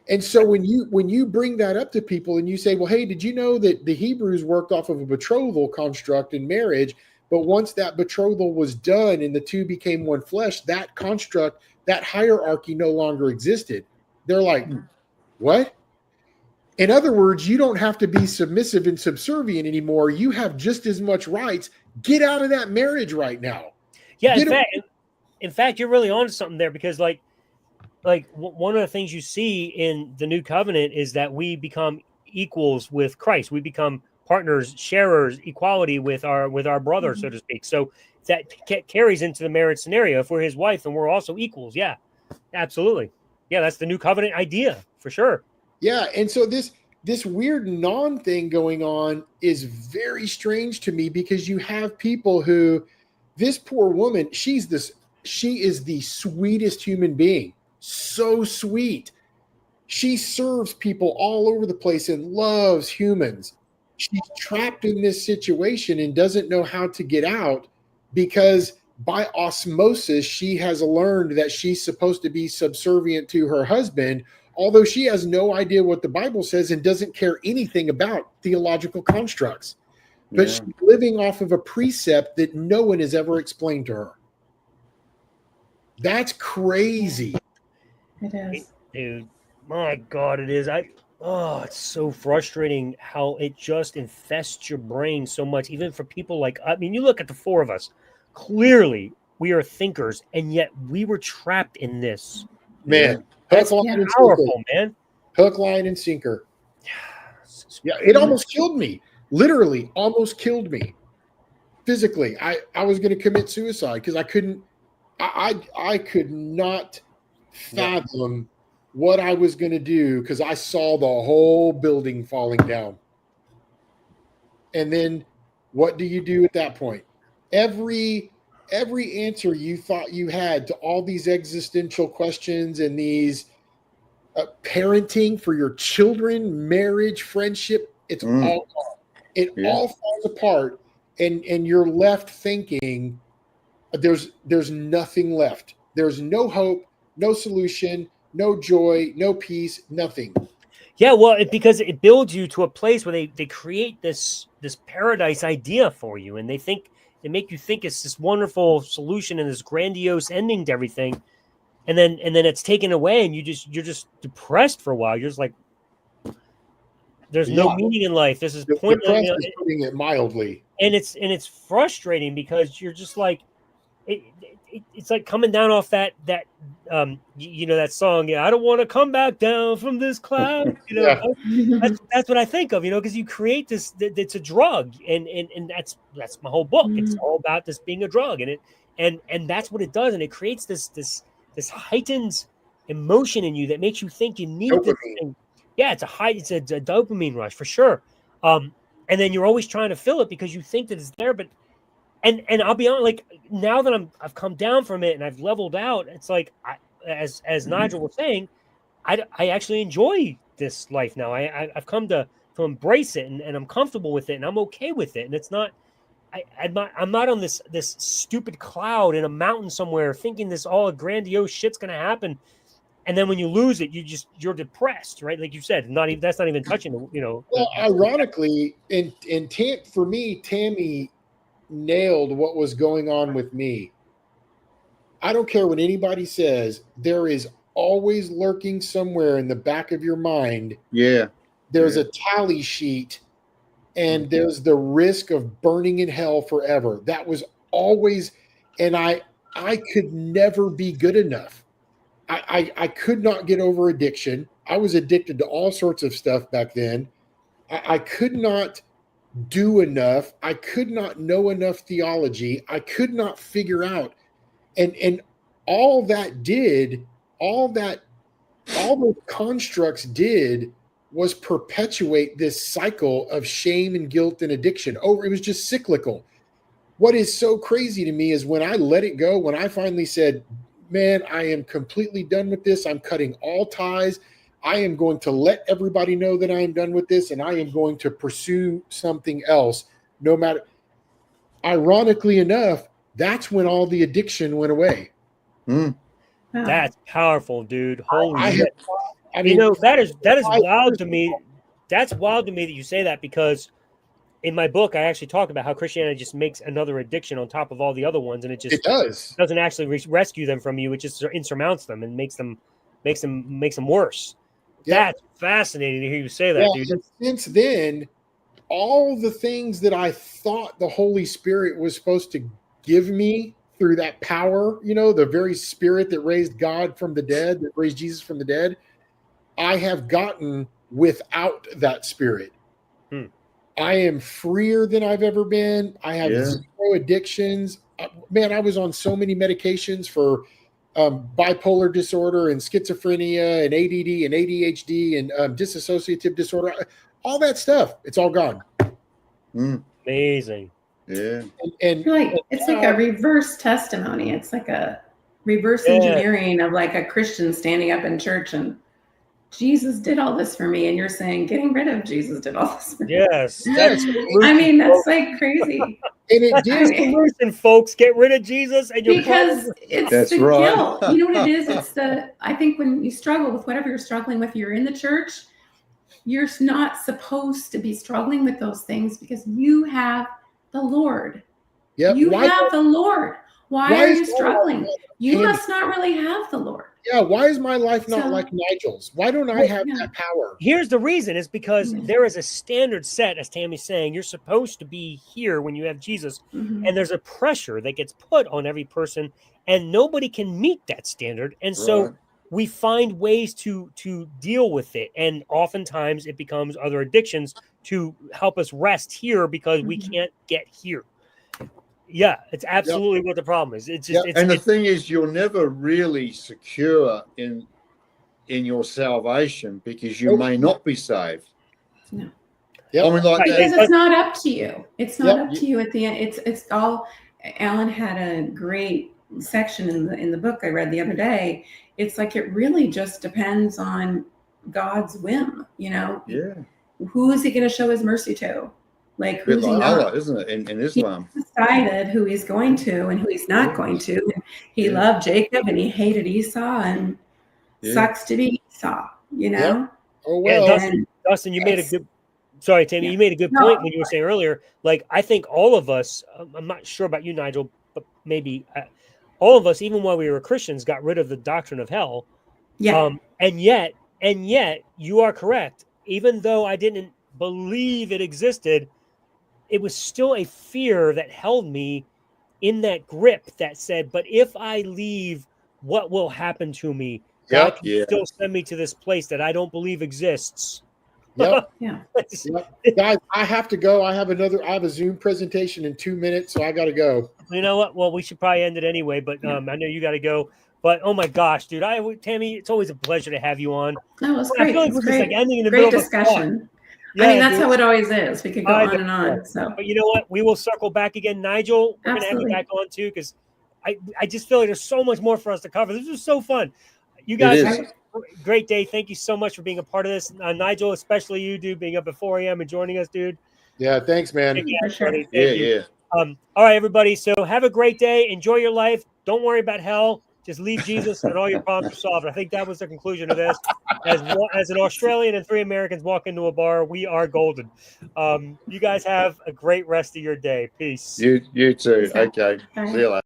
Speaker 3: And so when you bring that up to people and you say, well, hey, did you know that the Hebrews worked off of a betrothal construct in marriage, but once that betrothal was done and the two became one flesh, that construct, that hierarchy no longer existed. They're like, what? In other words, you don't have to be submissive and subservient anymore. You have just as much rights. Get out of that marriage right now.
Speaker 1: Yeah, in fact, you're really onto something there, because like one of the things you see in the new covenant is that we become equals with Christ. We become partners, sharers, equality with our brother, so to speak. So that carries into the marriage scenario. If we're his wife, then we're also equals. Yeah, absolutely. Yeah, that's the new covenant idea for sure.
Speaker 3: Yeah, and so this weird non thing going on is very strange to me, because you have people who, this poor woman, she is the sweetest human being. So sweet. She serves people all over the place and loves humans. She's trapped in this situation and doesn't know how to get out, because by osmosis, she has learned that she's supposed to be subservient to her husband, although she has no idea what the Bible says and doesn't care anything about theological constructs. But she's living off of a precept that no one has ever explained to her. That's crazy.
Speaker 4: It is.
Speaker 1: Dude, my God, it is. It's so frustrating how it just infests your brain so much, even for people like, I mean, you look at the four of us, clearly we are thinkers, and yet we were trapped in this.
Speaker 3: Man,
Speaker 1: that's powerful, man.
Speaker 3: Hook, line, and sinker. Yeah, it almost killed me. Literally almost killed me. Physically. I was going to commit suicide because I could not fathom what I was going to do, because I saw the whole building falling down. And then what do you do at that point? Every answer you thought you had to all these existential questions and these parenting for your children, marriage, friendship, it's all gone. It all falls apart, and you're left thinking there's nothing left. There's no hope, no solution, no joy, no peace, nothing.
Speaker 1: Yeah, well, because it builds you to a place where they create this paradise idea for you, and they make you think it's this wonderful solution and this grandiose ending to everything, and then it's taken away, and you're just depressed for a while. You're just like, there's no meaning in life. This is pointless.
Speaker 3: Putting it mildly,
Speaker 1: and it's frustrating, because you're just like, it's like coming down off that that song. Yeah, I don't want to come back down from this cloud. That's what I think of. Because you create this. It's a drug, and that's my whole book. It's all about this being a drug, and that's what it does, and it creates this heightened emotion in you that makes you think you need
Speaker 3: dopamine.
Speaker 1: This thing. Yeah, it's a dopamine rush for sure. And then you're always trying to fill it because you think that it's there, but. And I'll be honest, like, now that I've come down from it and I've leveled out, it's like, as Nigel was saying, I actually enjoy this life now. I've come to embrace it, and I'm comfortable with it, and I'm okay with it. And it's not, I'm not on this stupid cloud in a mountain somewhere thinking this all grandiose shit's gonna happen. And then when you lose it, you're depressed, right? Like you said, that's not even touching.
Speaker 3: Well, ironically, for me, Tammy nailed what was going on with me. I don't care what anybody says, there is always lurking somewhere in the back of your mind.
Speaker 2: Yeah.
Speaker 3: There's a tally sheet, and there's the risk of burning in hell forever. That was always, and I could never be good enough. I could not get over addiction. I was addicted to all sorts of stuff back then. I could not do enough. I could not know enough theology. I could not figure out, and all those constructs did was perpetuate this cycle of shame and guilt and addiction. It was just cyclical. What is so crazy to me is when I let it go, when I finally said, man, I am completely done with this. I'm cutting all ties. I am going to let everybody know that I am done with this, and I am going to pursue something else, no matter. Ironically enough, that's when all the addiction went away.
Speaker 1: That's powerful, dude. Holy shit.
Speaker 3: I mean,
Speaker 1: that is wild to me. That's wild to me that you say that, because in my book, I actually talk about how Christianity just makes another addiction on top of all the other ones, and it doesn't actually rescue them from you. It just insurmounts them and makes them worse. That's fascinating to hear you say that, dude.
Speaker 3: And since then, all the things that I thought the Holy Spirit was supposed to give me through that power, the very spirit that raised God from the dead, that raised Jesus from the dead, I have gotten without that spirit. I am freer than I've ever been. I have zero addictions. Man, I was on so many medications for bipolar disorder and schizophrenia and ADD and ADHD and dissociative disorder. All that stuff, it's all gone.
Speaker 1: Amazing.
Speaker 2: Yeah.
Speaker 4: And it's like a reverse testimony. It's like a reverse engineering of like a Christian standing up in church and Jesus did all this for me. And you're saying getting rid of Jesus did all this for me.
Speaker 1: Yes.
Speaker 4: I mean, that's like crazy.
Speaker 3: And it did.
Speaker 1: Solution, folks. Get rid of Jesus and you're
Speaker 4: because it's
Speaker 2: that's
Speaker 4: the
Speaker 2: right.
Speaker 4: guilt. You know what it is? It's I think when you struggle with whatever you're struggling with, you're in the church, you're not supposed to be struggling with those things because you have the Lord.
Speaker 3: Yep.
Speaker 4: You have the Lord. Why are you struggling? You must not really have the Lord.
Speaker 3: Yeah, why is my life not like Nigel's? Why don't I have that power?
Speaker 1: Here's the reason. It's because there is a standard set, as Tammy's saying. You're supposed to be here when you have Jesus. And there's a pressure that gets put on every person, and nobody can meet that standard. And so we find ways to deal with it. And oftentimes it becomes other addictions to help us rest here because we can't get here. Yeah, it's absolutely what the problem is. It's just,
Speaker 2: the thing is, you're never really secure in your salvation because you may not be saved.
Speaker 4: No.
Speaker 3: Yep.
Speaker 2: I mean,
Speaker 4: because it's not up to you. It's not up to you at the end. It's all. Alan had a great section in the book I read the other day. It's like it really just depends on God's whim.
Speaker 2: Yeah.
Speaker 4: Who is he going to show his mercy to? Like who's he not?
Speaker 2: Allah, isn't it? In Islam,
Speaker 4: he decided who he's going to and who he's not going to. And he loved Jacob and he hated Esau, and sucks to be Esau.
Speaker 3: Oh well.
Speaker 1: Dustin, you made a good. Sorry, Tammy, you made a good point when you were saying earlier. Like I think all of us. I'm not sure about you, Nigel, but maybe all of us, even while we were Christians, got rid of the doctrine of hell.
Speaker 4: Yeah.
Speaker 1: And yet, you are correct. Even though I didn't believe it existed, it was still a fear that held me in that grip that said, but if I leave, what will happen to me? God can still send me to this place that I don't believe exists.
Speaker 3: Guys, I have to go. I have a Zoom presentation in 2 minutes, so I got to go.
Speaker 1: You know what? Well, we should probably end it anyway, but I know you got to go. But oh my gosh, dude, Tammy, it's always a pleasure to have you on.
Speaker 4: That was great.
Speaker 1: I feel like we're just like ending in the
Speaker 4: great
Speaker 1: middle
Speaker 4: discussion.
Speaker 1: of a yeah,
Speaker 4: I mean, that's how it always is. We could go on and on. So,
Speaker 1: but you know what? We will circle back again. Nigel, we're going to have you back on too, because I just feel like there's so much more for us to cover. This was so fun. You guys have a great day. Thank you so much for being a part of this. Nigel, especially you, dude, being up at 4 a.m. and joining us, dude.
Speaker 3: Yeah, thanks, man.
Speaker 2: Yeah.
Speaker 1: All right, everybody. So have a great day. Enjoy your life. Don't worry about hell. Just leave Jesus and all your problems are solved. I think that was the conclusion of this. As an Australian and 3 Americans walk into a bar, we are golden. You guys have a great rest of your day. Peace.
Speaker 2: You too. Okay. See you later.